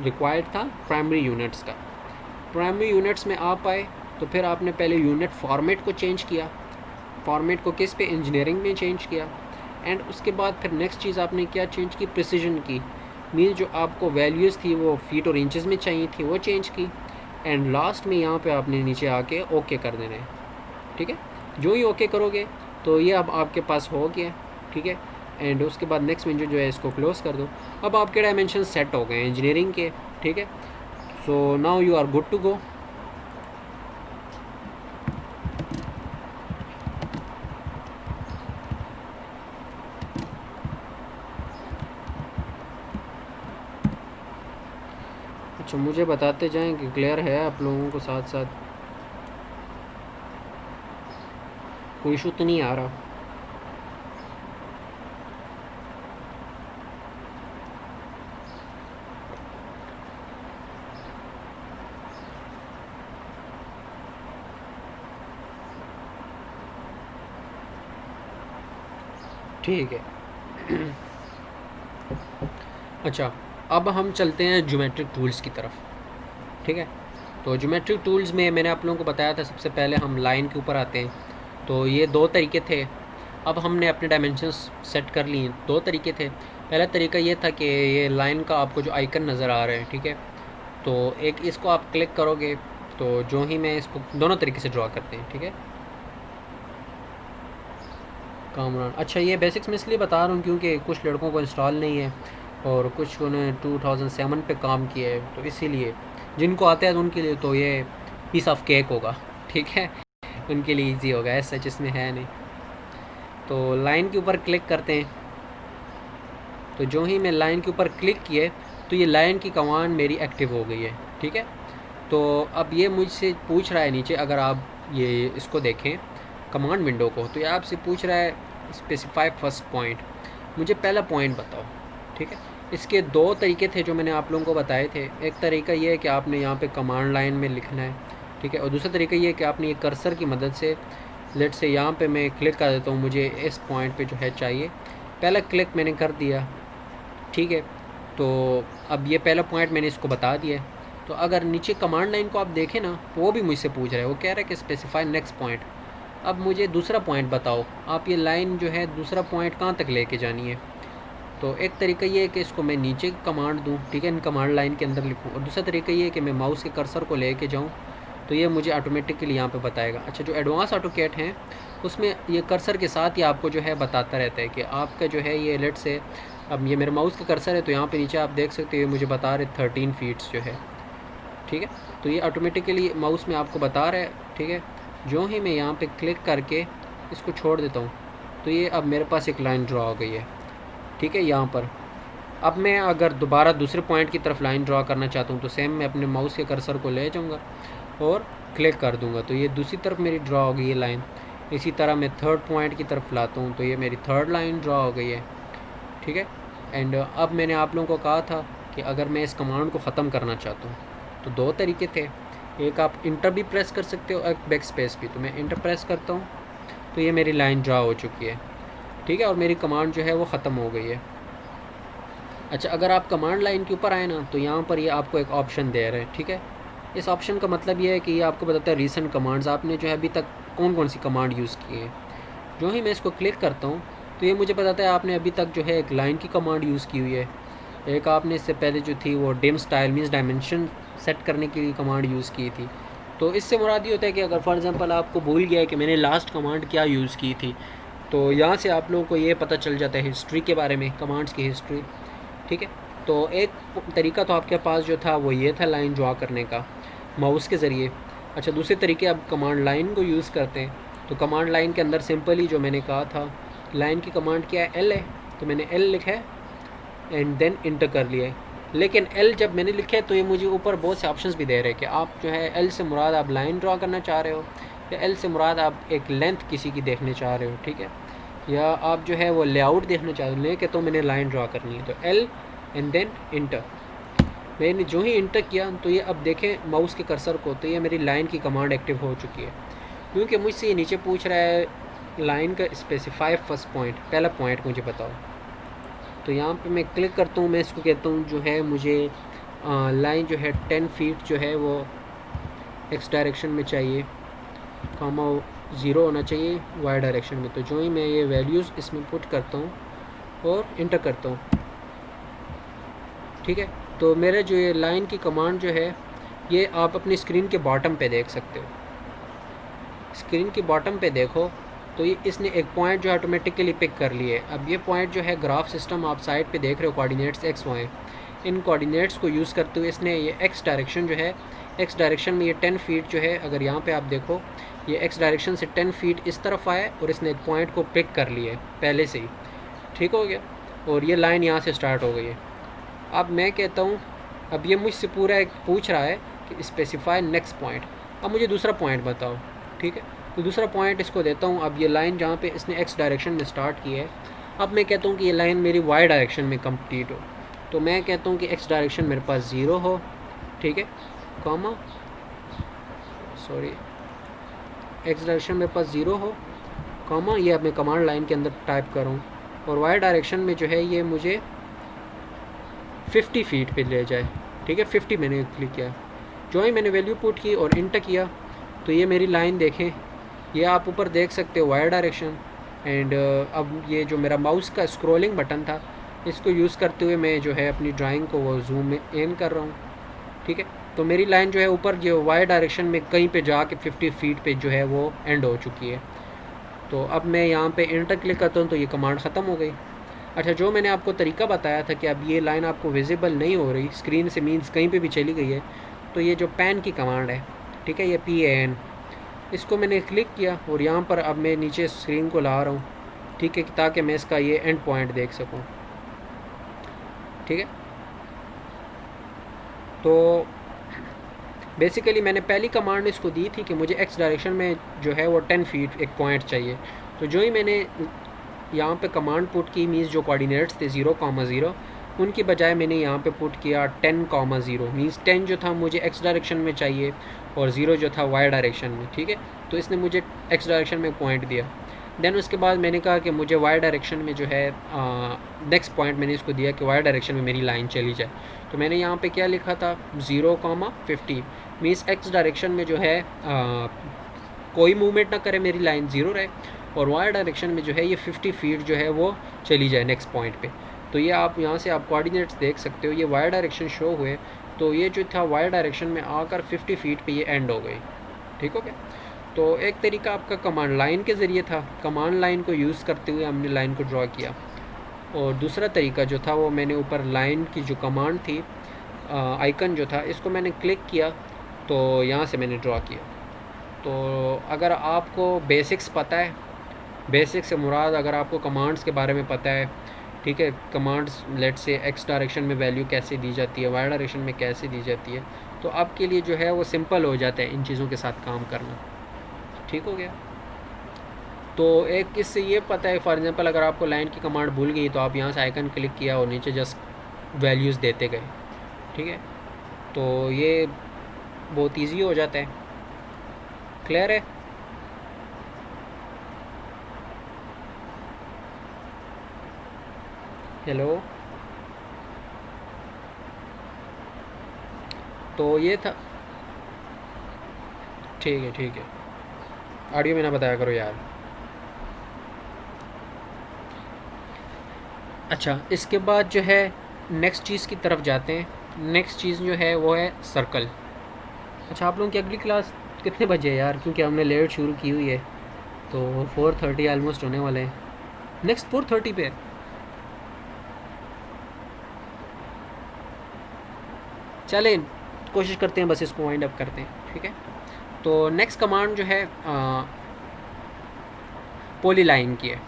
रिक्वायर्ड था, प्राइमरी यूनिट्स का। प्राइमरी यूनिट्स में आप आए तो फिर आपने पहले यूनिट फॉर्मेट को चेंज किया, फॉर्मेट को किस पे, इंजीनियरिंग में चेंज किया। एंड उसके बाद फिर नेक्स्ट चीज़ आपने क्या चेंज की, प्रिसीजन की। मीन जो आपको वैल्यूज़ थी वो फीट और इंचेस में चाहिए थी वो चेंज की। एंड लास्ट में यहाँ पे आपने नीचे आके ओके कर देना है, ठीक है। जो ही ओके करोगे तो ये अब आपके पास हो गया, ठीक है। एंड उसके बाद नेक्स्ट विंडो जो है इसको क्लोज़ कर दो। अब आपके डायमेंशन सेट हो गए इंजीनियरिंग के, ठीक है। So now you are good to go. अच्छा, मुझे बताते जाएं कि क्लियर है आप लोगों को, साथ साथ कोई इशू तो नहीं आ रहा। ठीक है। अच्छा, अब हम चलते हैं ज्योमेट्रिक टूल्स की तरफ, ठीक है। तो ज्योमेट्रिक टूल्स में मैंने आप लोगों को बताया था सबसे पहले हम लाइन के ऊपर आते हैं। तो ये दो तरीके थे। अब हमने अपने डायमेंशंस सेट कर लिए। दो तरीके थे। पहला तरीका ये था कि ये लाइन का आपको जो आइकन नज़र आ रहा है, ठीक है, तो एक इसको आप क्लिक करोगे तो जो ही मैं इसको दोनों तरीके से ड्रा करते हैं, ठीक है। कामरान, अच्छा ये बेसिक्स में इसलिए बता रहा हूँ क्योंकि कुछ लड़कों को इंस्टॉल नहीं है और कुछ उन्होंने 2007 पे काम किया है, तो इसीलिए जिनको आता है तो उनके लिए तो ये पीस ऑफ केक होगा, ठीक है, उनके लिए इजी होगा, ऐसा सच इसमें है नहीं। तो लाइन के ऊपर क्लिक करते हैं। तो जो ही मैं लाइन के ऊपर क्लिक किए तो ये लाइन की कमांड मेरी एक्टिव हो गई है, ठीक है। तो अब ये मुझसे पूछ रहा है नीचे, अगर आप ये इसको देखें कमांड विंडो को, तो ये आपसे पूछ रहा है स्पेसिफाई फर्स्ट पॉइंट, मुझे पहला पॉइंट बताओ, ठीक है। इसके दो तरीके थे जो मैंने आप लोगों को बताए थे। एक तरीका ये है कि आपने यहाँ पे कमांड लाइन में लिखना है, ठीक है, और दूसरा तरीका ये है कि आपने ये कर्सर की मदद से, लेट से यहाँ पे मैं क्लिक कर देता हूँ, मुझे इस पॉइंट पे जो है चाहिए, पहला क्लिक मैंने कर दिया, ठीक है। तो अब ये पहला पॉइंट मैंने इसको बता दिया है। तो अगर नीचे कमांड लाइन को आप देखें ना, तो वो भी मुझसे पूछ रहा है, वो कह रहा है कि स्पेसिफाई नेक्स्ट पॉइंट। अब मुझे दूसरा पॉइंट बताओ, आप ये लाइन जो है दूसरा पॉइंट कहाँ तक लेके जानी है। तो एक तरीका ये है कि इसको मैं नीचे कमांड दूँ, ठीक है, इन कमांड लाइन के अंदर लिखूँ, और दूसरा तरीका ये है कि मैं माउस के कर्सर को लेके जाऊँ, तो ये मुझे ऑटोमेटिकली यहाँ पे बताएगा। अच्छा, जो एडवांस ऑटोकैड हैं उसमें ये कर्सर के साथ ही आपको जो है बताता रहता है कि आपका जो है ये लेट से, अब ये मेरे माउस का कर्सर है तो यहाँ पे नीचे आप देख सकते हो ये मुझे बता रहे 13 फीट्स जो है, ठीक है। तो ये ऑटोमेटिकली माउस में आपको बता रहा है, ठीक है। जो ही मैं यहाँ पे क्लिक करके इसको छोड़ देता हूँ तो ये अब मेरे पास एक लाइन ड्रा हो गई है, ठीक है, यहाँ पर। अब मैं अगर दोबारा दूसरे पॉइंट की तरफ लाइन ड्रा करना चाहता हूँ तो सेम मैं अपने माउस के कर्सर को ले जाऊँगा और क्लिक कर दूँगा, तो ये दूसरी तरफ मेरी ड्रा हो गई है लाइन। इसी तरह मैं थर्ड पॉइंट की तरफ लाता हूँ तो ये मेरी थर्ड लाइन ड्रा हो गई है, ठीक है। एंड अब मैंने आप लोगों को कहा था कि अगर मैं इस कमांड को ख़त्म करना चाहता हूँ तो दो तरीके थे, एक आप इंटर भी प्रेस कर सकते हो, एक बैक स्पेस भी। तो मैं इंटर प्रेस करता हूँ तो ये मेरी लाइन ड्रा हो चुकी है, ठीक है, और मेरी कमांड जो है वो ख़त्म हो गई है। अच्छा, अगर आप कमांड लाइन के ऊपर आए ना तो यहाँ पर ये आपको एक ऑप्शन दे रहे हैं, ठीक है। इस ऑप्शन का मतलब ये है कि ये आपको बताता है रीसेंट कमांड्स, आपने जो है अभी तक कौन कौन सी कमांड यूज़ की है। जो ही मैं इसको क्लिक करता हूँ तो ये मुझे बताता है आपने अभी तक जो है एक लाइन की कमांड यूज़ की हुई है, एक आपने इससे पहले जो थी वो dim style means dimension set करने के लिए कमांड यूज़ की थी। तो इससे मुराद ये होता है कि अगर फॉर एग्जांपल आपको भूल गया है कि मैंने लास्ट कमांड क्या यूज़ की थी, तो यहाँ से आप लोगों को ये पता चल जाता है हिस्ट्री के बारे में, कमांड्स की हिस्ट्री, ठीक है। तो एक तरीका तो आपके पास जो था वो ये था लाइन ड्रा करने का माउस के ज़रिए। अच्छा, दूसरे तरीके अब कमांड लाइन को यूज़ करते हैं। तो कमांड लाइन के अंदर सिंपली जो मैंने कहा था, लाइन की कमांड क्या है, एल है, तो मैंने एल लिखा है एंड देन इंटर कर लिया है। लेकिन एल जब मैंने लिखा है तो ये मुझे ऊपर बहुत से ऑप्शंस भी दे रहे हैं कि आप जो है एल से मुराद आप लाइन ड्रा करना चाह रहे हो या एल से मुराद आप एक लेंथ किसी की देखने चाह रहे हो, ठीक है, या आप जो है वो लेआउट देखना चाह रहे हो। लेके तो मैंने लाइन ड्रा करनी है, तो एल एंड देन इंटर। मैंने जो ही इंटर किया तो ये अब देखें माउस के कर्सर को, तो ये मेरी लाइन की कमांड एक्टिव हो चुकी है। क्योंकि मुझसे ये नीचे पूछ रहा है लाइन का स्पेसिफाई फर्स्ट पॉइंट, पहला पॉइंट मुझे बताओ। तो यहाँ पे मैं क्लिक करता हूँ, मैं इसको कहता हूँ जो है मुझे लाइन जो है 10 फीट जो है वो एक्स डायरेक्शन में चाहिए, कामा 0 होना चाहिए वाई डायरेक्शन में। तो जो ही मैं ये वैल्यूज़ इसमें पुट करता हूँ और इंटर करता हूँ, ठीक है। तो मेरे जो ये लाइन की कमांड जो है ये आप अपनी स्क्रीन के बॉटम पे देख सकते हो। स्क्रीन की बॉटम पे देखो तो ये इसने एक पॉइंट जो ऑटोमेटिकली पिक कर लिए। अब ये पॉइंट जो है ग्राफ सिस्टम आप साइड पे देख रहे हो, कोऑर्डिनेट्स एक्स वाई, इन कोऑर्डिनेट्स को यूज़ करते हुए इसने ये एक्स डायरेक्शन जो है, एक्स डायरेक्शन में ये 10 फीट जो है, अगर यहाँ पे आप देखो ये एक्स डायरेक्शन से 10 फीट इस तरफ आए और इसने एक पॉइंट को पिक कर लिए पहले से ही, ठीक हो गया, और ये लाइन यहाँ से स्टार्ट हो गई है। अब मैं कहता हूँ, अब ये मुझसे पूरा एक पूछ रहा है कि स्पेसिफाई नेक्स्ट पॉइंट, अब मुझे दूसरा पॉइंट बताओ, ठीक है। तो दूसरा पॉइंट इसको देता हूँ। अब ये लाइन जहाँ पे इसने एक्स डायरेक्शन में स्टार्ट की है, अब मैं कहता हूँ कि ये लाइन मेरी वाई डायरेक्शन में कंप्लीट हो। तो मैं कहता हूँ कि एक्स डायरेक्शन मेरे पास 0 हो, ठीक है, कॉमा सॉरी एक्स डायरेक्शन मेरे पास 0 हो, कॉमा ये अब मैं कमांड लाइन के अंदर टाइप करूँ, और वाई डायरेक्शन में जो है ये मुझे 50 फीट पे ले जाए। ठीक है, 50 मैंने क्लिक किया, जो ही मैंने वैल्यू पुट की और इंटर किया तो ये मेरी लाइन देखें, ये आप ऊपर देख सकते हो वाई डायरेक्शन। एंड अब ये जो मेरा माउस का स्क्रॉलिंग बटन था, इसको यूज़ करते हुए मैं जो है अपनी ड्राइंग को वो जूम में इन कर रहा हूँ। ठीक है, तो मेरी लाइन जो है ऊपर जो वाई डायरेक्शन में कहीं पे जाके 50 फीट पे जो है वो एंड हो चुकी है। तो अब मैं यहाँ पे इंटर क्लिक करता हूँ तो ये कमांड ख़त्म हो गई। अच्छा, जो मैंने आपको तरीका बताया था कि अब ये लाइन आपको विजिबल नहीं हो रही स्क्रीन से, मीन्स कहीं पे भी चली गई है, तो ये जो पैन की कमांड है, ठीक है, ये PAN, इसको मैंने क्लिक किया और यहाँ पर अब मैं नीचे स्क्रीन को ला रहा हूँ। ठीक है, ताकि मैं इसका ये एंड पॉइंट देख सकूँ। ठीक है, तो बेसिकली मैंने पहली कमांड इसको दी थी कि मुझे एक्स डायरेक्शन में जो है वो 10 फीट एक पॉइंट चाहिए। तो जो ही मैंने यहाँ पे कमांड पुट की, मीन्स जो कोऑर्डिनेट्स थे 0,0, उनकी बजाय मैंने यहाँ पे पुट किया 10,0, मीन्स 10 जो था मुझे एक्स डायरेक्शन में चाहिए और 0 जो था वाई डायरेक्शन में। ठीक है, तो इसने मुझे एक्स डायरेक्शन में पॉइंट दिया। देन उसके बाद मैंने कहा कि मुझे वाई डायरेक्शन में जो है नेक्स्ट पॉइंट मैंने इसको दिया कि वाई डायरेक्शन में मेरी लाइन चली जाए। तो मैंने यहाँ पे क्या लिखा था 0,50, मीन्स एक्स डायरेक्शन में जो है कोई मूवमेंट ना करे, मेरी लाइन 0 रहे, और वाई डायरेक्शन में जो है ये 50 फीट जो है वो चली जाए नेक्स्ट पॉइंट पे। तो ये आप यहाँ से आप कोऑर्डिनेट्स देख सकते हो, ये वाई डायरेक्शन शो हुए, तो ये जो था वाई डायरेक्शन में आकर 50 फीट पे ये एंड हो गई। ठीक हो गया। तो एक तरीका आपका कमांड लाइन के ज़रिए था, कमांड लाइन को यूज़ करते हुए हमने लाइन को ड्रॉ किया, और दूसरा तरीका जो था वो मैंने ऊपर लाइन की जो कमांड थी, आइकन जो था, इसको मैंने क्लिक किया तो यहाँ से मैंने ड्रॉ किया। तो अगर आपको बेसिक्स पता है, बेसिक से मुराद अगर आपको कमांड्स के बारे में पता है, ठीक है, कमांड्स लेट से एक्स डायरेक्शन में वैल्यू कैसे दी जाती है, वाई डायरेक्शन में कैसे दी जाती है, तो आपके लिए जो है वो सिंपल हो जाता है इन चीज़ों के साथ काम करना। ठीक हो गया। तो एक इससे ये पता है, फॉर एग्जांपल अगर आपको लाइन की कमांड भूल गई तो आप यहाँ से आइकन क्लिक किया और नीचे जस्ट वैल्यूज़ देते गए। ठीक है, तो ये बहुत इजी हो जाता है। क्लियर है? हेलो, तो ये था। ठीक है, ठीक है, ऑडियो में ना बताया करो यार। अच्छा, इसके बाद जो है नेक्स्ट चीज़ की तरफ जाते हैं। नेक्स्ट चीज़ जो है वो है सर्कल। अच्छा, आप लोगों की अगली क्लास कितने बजे है यार, क्योंकि हमने लेट शुरू की हुई है, तो 4:30 ऑलमोस्ट होने वाले हैं। नेक्स्ट 4:30 पे है। चलें, कोशिश करते हैं, बस इसको वाइंड अप करते हैं। ठीक है, तो नेक्स्ट कमांड जो है पॉली लाइन की है।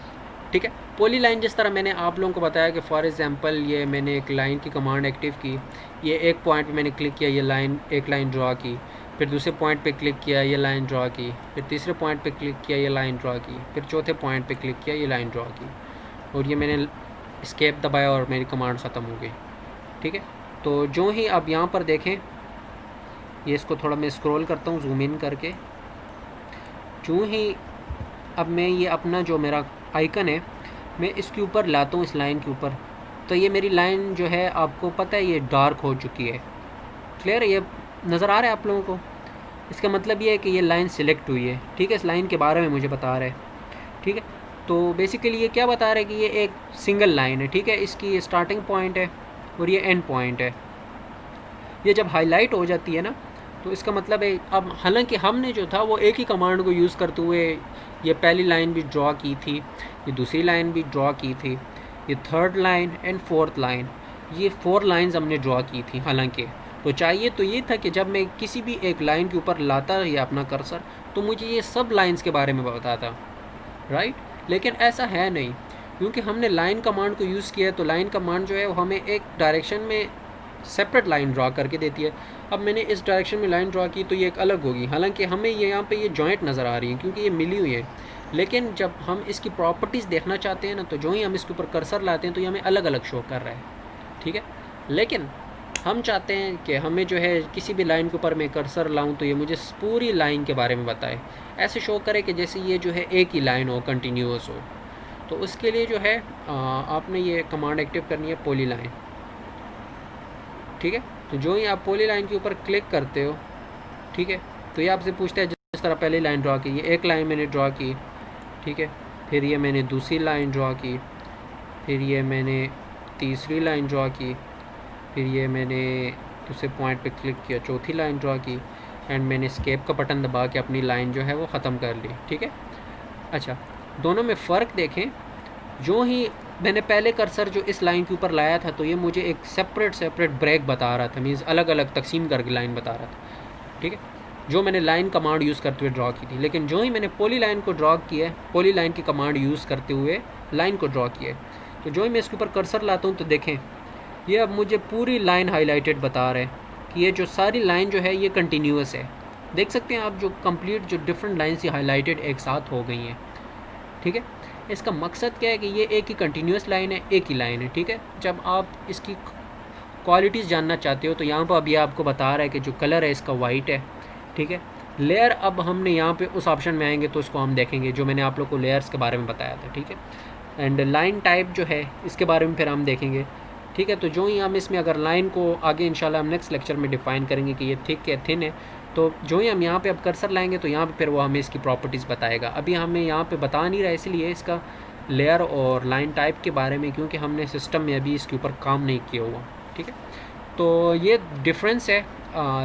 ठीक है, पॉली लाइन जिस तरह मैंने आप लोगों को बताया कि फॉर एग्जांपल ये मैंने एक लाइन की कमांड एक्टिव की, ये एक पॉइंट पे मैंने क्लिक किया, ये लाइन एक लाइन ड्रा की, फिर दूसरे पॉइंट पे क्लिक किया, ये लाइन ड्रा की, फिर तीसरे पॉइंट पे क्लिक किया, ये लाइन ड्रा की, फिर चौथे पॉइंट पे क्लिक किया, ये लाइन ड्रा की, और ये मैंने एस्केप दबाया और मेरी कमांड ख़त्म हो गई। ठीक है, तो जो ही आप यहाँ पर देखें, ये इसको थोड़ा मैं स्क्रॉल करता हूँ जूम इन करके, जो ही अब मैं ये अपना जो मेरा आइकन है मैं इसके ऊपर लाता हूँ, इस लाइन के ऊपर, तो ये मेरी लाइन जो है आपको पता है ये डार्क हो चुकी है। क्लियर है? ये नज़र आ रहा है आप लोगों को? इसका मतलब ये है कि ये लाइन सिलेक्ट हुई है। ठीक है, इस लाइन के बारे में मुझे बता रहा है। ठीक है, तो बेसिकली ये क्या बता रहा है कि ये एक सिंगल लाइन है। ठीक है, इसकी स्टार्टिंग पॉइंट है और ये एंड पॉइंट है। ये जब हाईलाइट हो जाती है ना, तो इसका मतलब है, अब हालांकि हमने जो था वो एक ही कमांड को यूज़ करते हुए ये पहली लाइन भी ड्रॉ की थी, ये दूसरी लाइन भी ड्रॉ की थी, ये third line and fourth line, ये 4 लाइंस हमने ड्रॉ की थी। हालांकि तो चाहिए तो ये था कि जब मैं किसी भी एक लाइन के ऊपर लाता या अपना कर्सर, तो मुझे ये सब लाइंस के बारे में बताता, राइट। लेकिन ऐसा है नहीं, क्योंकि हमने लाइन कमांड को यूज़ किया, तो लाइन कमांड जो है वो हमें एक डायरेक्शन में सेपरेट लाइन ड्रा करके देती है। अब मैंने इस डायरेक्शन में लाइन ड्रा की तो ये एक अलग होगी, हालांकि हमें ये यहाँ पे ये जॉइंट नज़र आ रही है क्योंकि ये मिली हुई है। लेकिन जब हम इसकी प्रॉपर्टीज़ देखना चाहते हैं ना, तो जो ही हम इसके ऊपर कर्सर लाते हैं तो ये हमें अलग अलग शो कर रहा है। ठीक है, लेकिन हम चाहते हैं कि हमें जो है किसी भी लाइन के ऊपर मैं कर्सर लाऊं तो ये मुझे पूरी लाइन के बारे में बताए, ऐसे शो करे कि जैसे ये जो है एक ही लाइन हो, कंटिन्यूस हो। तो उसके लिए जो है आपने ये कमांड एक्टिव करनी है, पॉली लाइन। ठीक है। तो जो ही आप पॉली लाइन के ऊपर क्लिक करते हो, ठीक है, तो ये आपसे पूछता है जिस तरह पहली लाइन ड्रा की, ये एक लाइन मैंने ड्रा की, ठीक है, फिर ये मैंने दूसरी लाइन ड्रा की, फिर ये मैंने तीसरी लाइन ड्रा की, फिर ये मैंने दूसरे पॉइंट पे क्लिक किया, चौथी लाइन ड्रा की, एंड मैंने एस्केप का बटन दबा के अपनी लाइन जो है वो ख़त्म कर ली, ठीक है। अच्छा, दोनों में फ़र्क देखें, जो ही मैंने पहले कर्सर जो इस लाइन के ऊपर लाया था तो ये मुझे एक सेपरेट ब्रेक बता रहा था, मीन्स अलग अलग तकसीम करके लाइन बता रहा था, ठीक है, जो मैंने लाइन कमांड यूज़ करते हुए ड्रा की थी। लेकिन जो ही मैंने पॉली लाइन को ड्रा किया है, पॉली लाइन की कमांड यूज़ करते हुए लाइन को ड्रा किया है, तो जो ही मैं इसके ऊपर कर्सर लाता हूँ तो देखें ये अब मुझे पूरी लाइन हाईलाइटेड बता रहा है कि ये जो सारी लाइन जो है ये कंटिन्यूस है। देख सकते हैं आप, जो कंप्लीट जो डिफरेंट लाइन्स ये हाईलाइटेड एक साथ हो गई हैं, ठीक है। इसका मकसद क्या है कि ये एक ही कंटिन्यूस लाइन है, एक ही लाइन है, ठीक है। जब आप इसकी क्वालिटीज़ जानना चाहते हो तो यहाँ पर अभी आपको बता रहा है कि जो कलर है इसका वाइट है, ठीक है। लेयर, अब हमने यहाँ पे उस ऑप्शन में आएंगे तो उसको हम देखेंगे जो मैंने आप लोग को लेयर्स के बारे में बताया था, ठीक है। एंड लाइन टाइप जो है इसके बारे में फिर हम देखेंगे, ठीक है। तो जो ही हम इसमें अगर लाइन को आगे इंशाल्लाह हम नेक्स्ट लेक्चर में डिफ़ाइन करेंगे कि ये थिक है थिन है, तो जो ही हम यहाँ पे अब कर्सर लाएंगे तो यहाँ पे फिर वो हमें इसकी प्रॉपर्टीज़ बताएगा। अभी हमें यहाँ पे बता नहीं रहा, इसलिए इसका लेयर और लाइन टाइप के बारे में, क्योंकि हमने सिस्टम में अभी इसके ऊपर काम नहीं किया हुआ, ठीक है। तो ये डिफरेंस है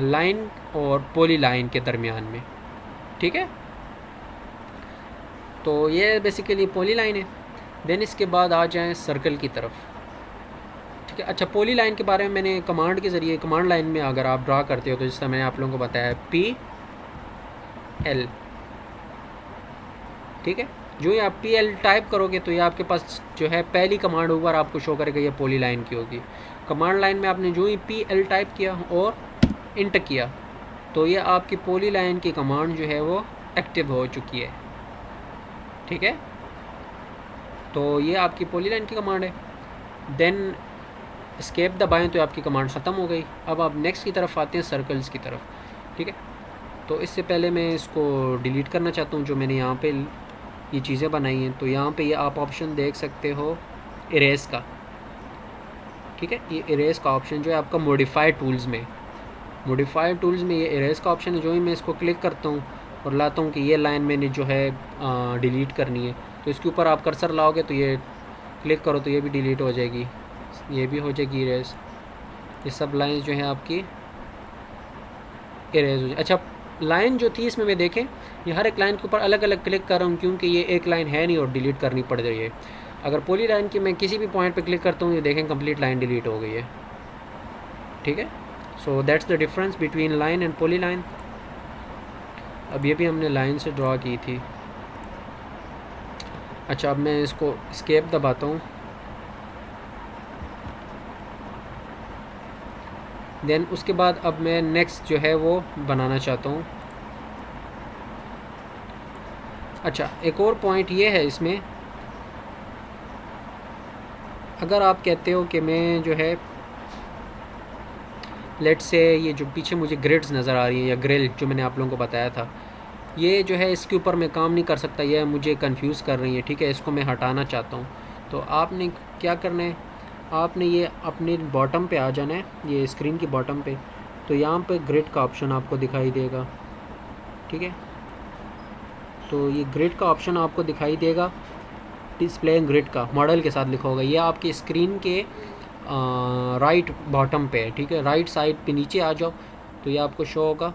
लाइन और पॉली लाइन के दरमियान में, ठीक है। तो ये बेसिकली पॉली लाइन है। देन इसके बाद आ जाएं सर्कल की तरफ, ठीक है। अच्छा, पॉली लाइन के बारे में मैंने कमांड के ज़रिए, कमांड लाइन में अगर आप ड्रा करते हो तो जिस तरह मैंने आप लोगों को बताया PL, ठीक है। जो ही आप PL टाइप करोगे तो ये आपके पास जो है पहली कमांड ऊपर आपको शो करेगा, ये पॉली लाइन की होगी। कमांड लाइन में आपने जो ही PL टाइप किया और इंटर किया तो ये आपकी पॉली लाइन की कमांड जो है वो एक्टिव हो चुकी है, ठीक है। तो ये आपकी पॉली लाइन की कमांड है। देन एस्केप दबाएं तो आपकी कमांड ख़त्म हो गई। अब आप नेक्स्ट की तरफ आते हैं, सर्कल्स की तरफ, ठीक है। तो इससे पहले मैं इसको डिलीट करना चाहता हूँ जो मैंने यहाँ पे ये चीज़ें बनाई हैं। तो यहाँ पे ये आप ऑप्शन देख सकते हो इरेज का, ठीक है। ये इरेज का ऑप्शन जो है आपका मॉडिफाई टूल्स में, मॉडिफाई टूल्स में ये इरेज का ऑप्शन है। जो ही मैं इसको क्लिक करता हूँ और लाता हूँ कि ये लाइन मैंने जो है डिलीट करनी है, तो इसके ऊपर आप कर्सर लाओगे तो ये क्लिक करो तो ये भी डिलीट हो जाएगी, ये भी हो जाएगी इरेज। ये सब लाइंस जो हैं आपकी इरेज हो जाए। अच्छा, लाइन जो थी इसमें मैं देखें, ये हर एक लाइन के ऊपर अलग अलग क्लिक कर रहा हूँ क्योंकि ये एक लाइन है नहीं और डिलीट करनी पड़ रही है। अगर पॉली लाइन की मैं किसी भी पॉइंट पे क्लिक करता हूँ, ये देखें कंप्लीट लाइन डिलीट हो गई है, ठीक है। So that's the difference between line and poly line. अब ये भी हमने लाइन से ड्रा की थी। अच्छा, अब मैं इसको एस्केप दबाता हूँ। देन उसके बाद अब मैं नेक्स्ट जो है वो बनाना चाहता हूँ। अच्छा, एक और पॉइंट ये है इसमें, अगर आप कहते हो कि मैं जो है लेट से ये जो पीछे मुझे ग्रिड्स नज़र आ रही हैं या ग्रिल जो मैंने आप लोगों को बताया था, ये जो है इसके ऊपर मैं काम नहीं कर सकता, ये मुझे कंफ्यूज कर रही है, ठीक है। इसको मैं हटाना चाहता हूँ। तो आपने क्या करना है, आपने ये अपने बॉटम पे आ जाना है, ये स्क्रीन की बॉटम पे। तो यहाँ पे ग्रिड का ऑप्शन आपको दिखाई देगा, ठीक है। तो ये ग्रिड का ऑप्शन आपको दिखाई देगा, डिस्प्ले ग्रिड का मॉडल के साथ लिखा होगा। ये आपकी स्क्रीन के राइट बॉटम पे है, ठीक है। राइट साइड पे नीचे आ जाओ तो ये आपको शो होगा।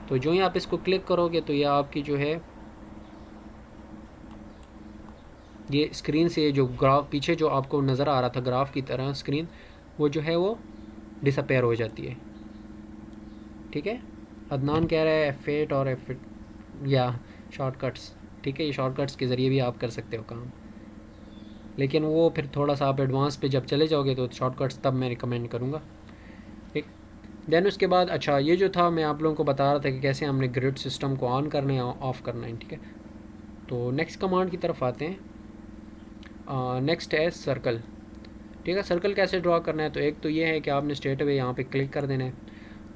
तो जो ही आप इसको क्लिक करोगे तो ये आपकी जो है ये स्क्रीन से जो ग्राफ पीछे जो आपको नज़र आ रहा था ग्राफ की तरह स्क्रीन, वो जो है वो डिसअपेयर हो जाती है, ठीक है। अदनान कह रहा है F8 और F8 या शॉर्टकट्स, ठीक है। ये शॉर्टकट्स के ज़रिए भी आप कर सकते हो काम, लेकिन वो फिर थोड़ा सा आप एडवांस पे जब चले जाओगे तो शॉर्टकट्स तब मैं रिकमेंड करूँगा, ठीक। देन उसके बाद अच्छा, ये जो था मैं आप लोगों को बता रहा था कि कैसे हमने ग्रिड सिस्टम को ऑन करना है ऑफ़ करना है, ठीक है। तो नेक्स्ट कमांड की तरफ आते हैं। नेक्स्ट है सर्कल, ठीक है। सर्कल कैसे ड्रा करना है, तो एक तो ये है कि आपने स्ट्रेट अवे यहाँ पे क्लिक कर देना है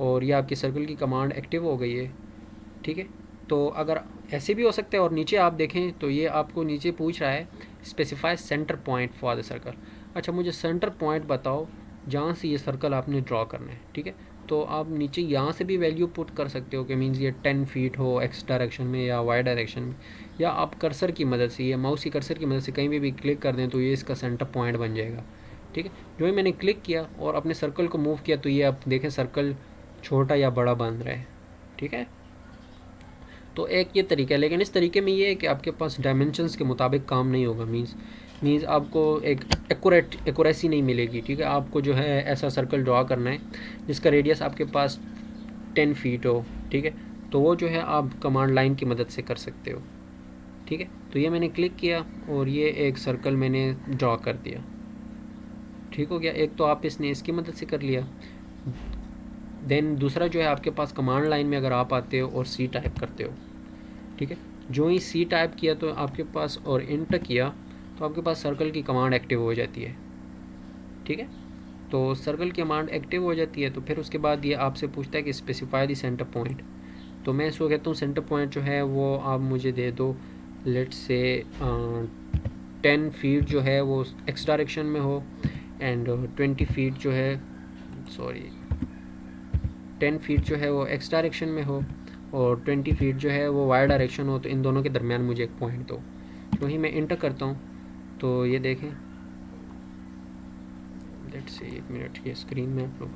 और ये आपकी सर्कल की कमांड एक्टिव हो गई है, ठीक है। तो अगर ऐसे भी हो सकता है और नीचे आप देखें तो ये आपको नीचे पूछ रहा है specify centre point for the circle. अच्छा, मुझे सेंटर पॉइंट बताओ जहाँ से ये सर्कल आपने ड्रॉ करना है, ठीक है। तो आप नीचे यहाँ से भी वैल्यू पुट कर सकते हो कि मीन्स ये 10 फीट हो एक्स डायरेक्शन में या वाई डायरेक्शन में, या आप कर्सर की मदद से, ये माउस की कर्सर की मदद से कहीं भी क्लिक कर दें तो ये इसका सेंटर पॉइंट बन जाएगा, ठीक है। जो ही मैंने क्लिक किया और अपने सर्कल को मूव किया तो ये आप देखें सर्कल छोटा या बड़ा बन रहा है, ठीक है। तो एक ये तरीका है, लेकिन इस तरीके में ये है कि आपके पास डायमेंशंस के मुताबिक काम नहीं होगा। मीन्स आपको एक एक्यूरेसी नहीं मिलेगी, ठीक है। आपको जो है ऐसा सर्कल ड्रॉ करना है जिसका रेडियस आपके पास 10 फीट हो, ठीक है। तो वो जो है आप कमांड लाइन की मदद से कर सकते हो, ठीक है। तो ये मैंने क्लिक किया और ये एक सर्कल मैंने ड्रॉ कर दिया, ठीक हो गया। एक तो आप इसने इसकी मदद से कर लिया। देन दूसरा जो है आपके पास कमांड लाइन में अगर आप आते हो और सी टाइप करते हो, ठीक है। जो ही सी टाइप किया तो आपके पास और इंटर किया तो आपके पास सर्कल की कमांड एक्टिव हो जाती है, ठीक है। तो सर्कल की कमांड एक्टिव हो जाती है तो फिर उसके बाद ये आपसे पूछता है कि स्पेसिफाई दी सेंटर पॉइंट। तो मैं इसको कहता हूँ सेंटर पॉइंट जो है वो आप मुझे दे दो, लेट्स से 10 फीट जो है वो एक्स डायरेक्शन में हो एंड 20 फीट जो है 10 फीट जो है वो एक्स डायरेक्शन में हो और 20 फीट जो है वो वाई डायरेक्शन हो। तो इन दोनों के दरमियान मुझे एक पॉइंट दो। तो ही मैं इंटर करता हूँ तो ये देखें, लेट्स से 1 मिनट, ये स्क्रीन में आप लोग,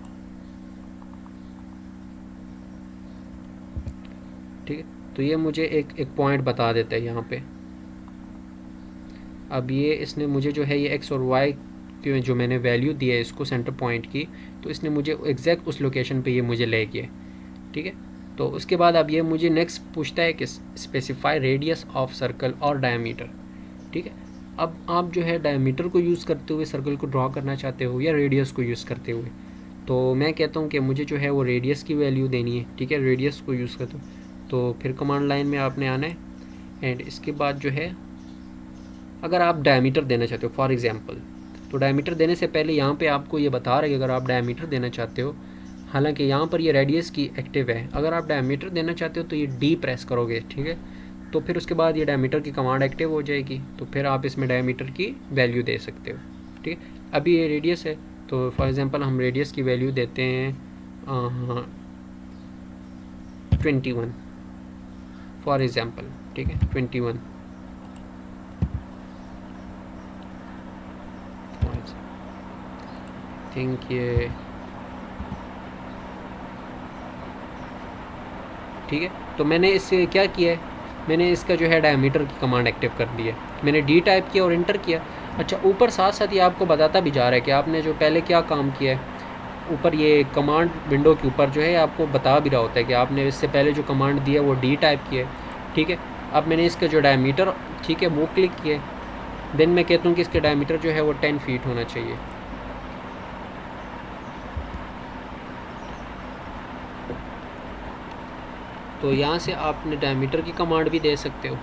ठीक है। तो ये मुझे एक पॉइंट बता देता है यहाँ पे। अब ये इसने मुझे जो है ये एक्स और वाई की जो मैंने वैल्यू दी है इसको सेंटर पॉइंट की, तो इसने मुझे एग्जैक्ट उस लोकेशन पे ये मुझे ले गया, ठीक है। तो उसके बाद अब ये मुझे नेक्स्ट पूछता है कि स्पेसिफाई रेडियस ऑफ सर्कल और डायमीटर, ठीक है। अब आप जो है डायमीटर को यूज़ करते हुए सर्कल को ड्रॉ करना चाहते हो या रेडियस को यूज़ करते हुए। तो मैं कहता हूँ कि मुझे जो है वो रेडियस की वैल्यू देनी है, ठीक है। रेडियस को यूज़ करता हूँ तो फिर कमांड लाइन में आपने आना है एंड इसके बाद जो है अगर आप डायमीटर देना चाहते हो फॉर एग्जांपल, तो डायमीटर देने से पहले यहाँ पे आपको ये बता रहा है कि अगर आप डायमीटर देना चाहते हो, हालांकि यहाँ पर ये रेडियस की एक्टिव है, अगर आप डायमीटर देना चाहते हो तो ये डी प्रेस करोगे, ठीक है। तो फिर उसके बाद ये डायमीटर की कमांड एक्टिव हो जाएगी, तो फिर आप इसमें डायमीटर की वैल्यू दे सकते हो, ठीक है। अभी ये रेडियस है तो फॉर एग्ज़ाम्पल हम रेडियस की वैल्यू देते हैं 21 फॉर एग्ज़ाम्पल, ठीक है 21। थिंक ये ठीक है। तो मैंने इससे क्या किया है, मैंने इसका जो है डायमीटर की कमांड एक्टिव कर दी है, मैंने डी टाइप किया और इंटर किया। अच्छा, ऊपर साथ साथ ये आपको बताता भी जा रहा है कि आपने जो पहले क्या काम किया है। ऊपर ये कमांड विंडो के ऊपर जो है आपको बता भी रहा होता है कि आपने इससे पहले जो कमांड दिया वो डी टाइप किया है, ठीक है। अब मैंने इसका जो डायमीटर, ठीक है, वो क्लिक किया, देन मैं कहता हूँ कि इसका डायमीटर जो है वो 10 फीट होना चाहिए। तो यहाँ से आपने डायमीटर की कमांड भी दे सकते हो,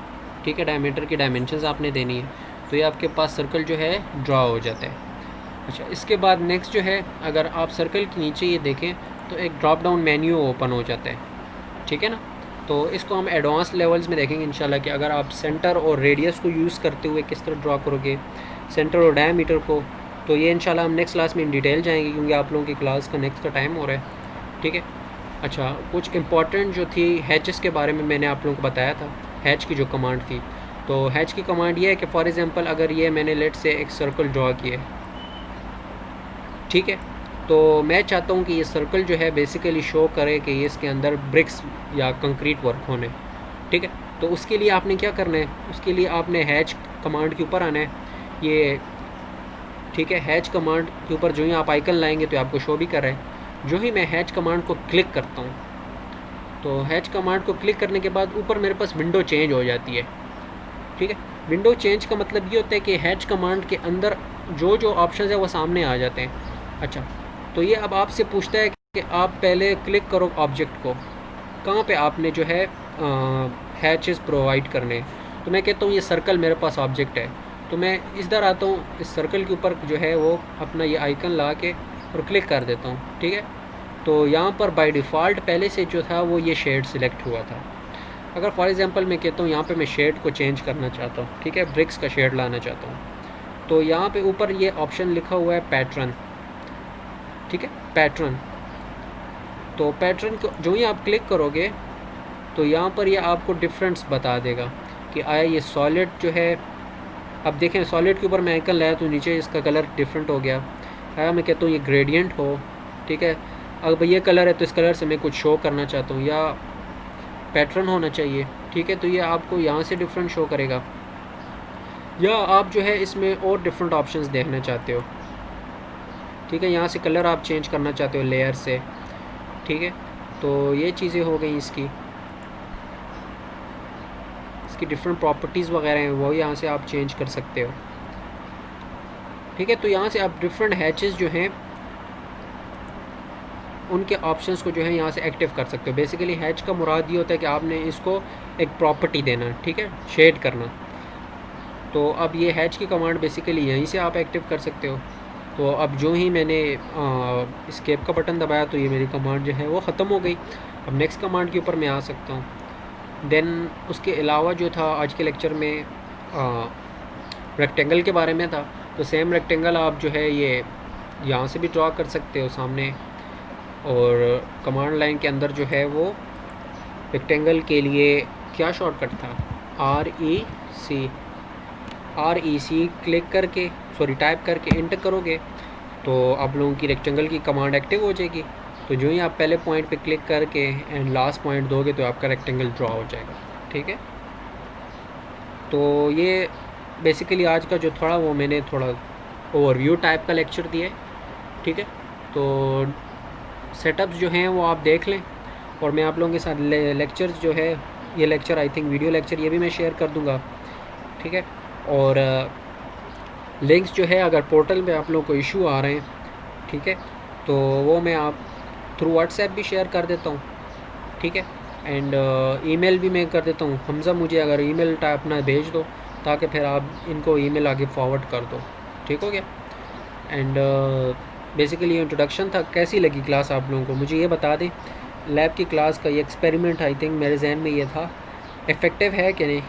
ठीक है। डायमीटर की डायमेंशंस आपने देनी है तो ये आपके पास सर्कल जो है ड्रॉ हो जाता है। अच्छा, इसके बाद नेक्स्ट जो है, अगर आप सर्कल के नीचे ये देखें तो एक ड्रॉप डाउन मेन्यू ओपन हो जाता है, ठीक है ना। तो इसको हम एडवांस लेवल्स में देखेंगे इंशाल्लाह कि अगर आप सेंटर और रेडियस को यूज़ करते हुए किस तरह ड्रॉ करोगे, सेंटर और डायमीटर को। तो ये इंशाल्लाह हम नेक्स्ट क्लास में इन डिटेल जाएंगे क्योंकि आप लोगों की क्लास का नेक्स्ट का टाइम हो रहा है, ठीक है। अच्छा, कुछ इंपॉर्टेंट जो थी हैचेस के बारे में मैंने आप लोगों को बताया था, हैच की जो कमांड थी। तो हैच की कमांड ये है कि फॉर एग्जांपल अगर ये मैंने लेट से एक सर्कल ड्रॉ किया, ठीक है, तो मैं चाहता हूँ कि ये सर्कल जो है बेसिकली शो करे कि ये इसके अंदर ब्रिक्स या कंक्रीट वर्क होने, ठीक है। तो उसके लिए आपने क्या करना है, उसके लिए आपने हैच कमांड के ऊपर आना है, ये ठीक है। हैच कमांड के ऊपर जो ही आप आइकन लाएंगे तो आपको शो भी कर रहा है। जो ही मैं हैच कमांड को क्लिक करता हूँ तो हैच कमांड को क्लिक करने के बाद ऊपर मेरे पास विंडो चेंज हो जाती है, ठीक है। विंडो चेंज का मतलब ये होता है कि हैच कमांड के अंदर जो जो ऑप्शन है वो सामने आ जाते हैं। अच्छा, तो ये अब आपसे पूछता है कि आप पहले क्लिक करो ऑब्जेक्ट को, कहाँ पे आपने जो है हैचेस प्रोवाइड करने। तो मैं कहता हूँ ये सर्कल मेरे पास ऑब्जेक्ट है, तो मैं इधर आता हूँ, इस सर्कल के ऊपर जो है वो अपना ये आइकन ला के और क्लिक कर देता हूँ, ठीक है। तो यहाँ पर बाय डिफ़ॉल्ट पहले से जो था वो ये शेड सिलेक्ट हुआ था। अगर फॉर एग्जांपल मैं कहता हूँ यहाँ पे मैं शेड को चेंज करना चाहता हूँ, ठीक है, ब्रिक्स का शेड लाना चाहता हूँ, तो यहाँ पे ऊपर ये ऑप्शन लिखा हुआ है पैटर्न, ठीक है, पैटर्न। तो पैटर्न को जो ही आप क्लिक करोगे तो यहाँ पर ये आपको डिफरेंस बता देगा कि आया ये सॉलिड जो है, अब देखें सॉलिड के ऊपर मैं आइकन लाया तो नीचे इसका कलर डिफरेंट हो गया। आया मैं कहता हूँ ये ग्रेडियंट हो, ठीक है, अब ये कलर है तो इस कलर से मैं कुछ शो करना चाहता हूँ या पैटर्न होना चाहिए, ठीक है, तो ये आपको यहाँ से डिफरेंट शो करेगा। या आप जो है इसमें और डिफरेंट ऑप्शंस देखना चाहते हो, ठीक है, यहाँ से कलर आप चेंज करना चाहते हो लेयर से, ठीक है, तो ये चीज़ें हो गई इसकी डिफरेंट प्रॉपर्टीज़ वगैरह हैं वो यहाँ से आप चेंज कर सकते हो, ठीक है। तो यहाँ से आप डिफरेंट हैचेस जो हैं उनके ऑप्शंस को जो है यहाँ से एक्टिव कर सकते हो। बेसिकली हैच का मुराद ये होता है कि आपने इसको एक प्रॉपर्टी देना, ठीक है, शेड करना। तो अब ये हैच की कमांड बेसिकली यहीं से आप एक्टिव कर सकते हो। तो अब जो ही मैंने एस्केप का बटन दबाया तो ये मेरी कमांड जो है वो ख़त्म हो गई। अब नेक्स्ट कमांड के ऊपर मैं आ सकता हूँ। देन उसके अलावा जो था आज के लेक्चर में रेक्टेंगल के बारे में था, तो सेम रेक्टेंगल आप जो है ये यहाँ से भी ड्रॉ कर सकते हो सामने, और कमांड लाइन के अंदर जो है वो रेक्टेंगल के लिए क्या शॉर्टकट था, REC क्लिक करके टाइप करके इंटर करोगे तो आप लोगों की रेक्टेंगल की कमांड एक्टिव हो जाएगी। तो जो ही आप पहले पॉइंट पे क्लिक करके एंड लास्ट पॉइंट दोगे तो आपका रेक्टेंगल ड्रॉ हो जाएगा, ठीक है। तो ये बेसिकली आज का जो थोड़ा वो मैंने थोड़ा ओवरव्यू टाइप का लेक्चर दिया है, ठीक है। तो सेटअप्स जो हैं वो आप देख लें, और मैं आप लोगों के साथ लेक्चर्स जो है ये lecture I think video lecture ये भी मैं शेयर कर दूंगा, ठीक है। और लिंक्स जो है अगर पोर्टल में आप लोगों को इशू आ रहे हैं, ठीक है, तो वो मैं आप थ्रू व्हाट्सएप भी शेयर कर देता हूँ, ठीक है, एंड ईमेल भी मैं कर देता हूँ। हमज़ा मुझे अगर ईमेल टाइप अपना भेज दो ताकि फिर आप इनको ईमेल आगे फॉरवर्ड कर दो, ठीक हो गया। एंड बेसिकली इंट्रोडक्शन था। कैसी लगी क्लास आप लोगों को मुझे ये बता दें। लैब की क्लास का ये एक्सपेरिमेंट आई थिंक मेरे जहन में ये था, इफ़ेक्टिव है कि नहीं।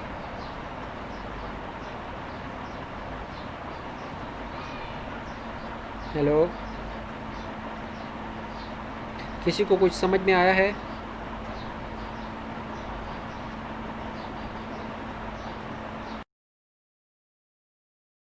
हेलो, किसी को कुछ समझ में आया है?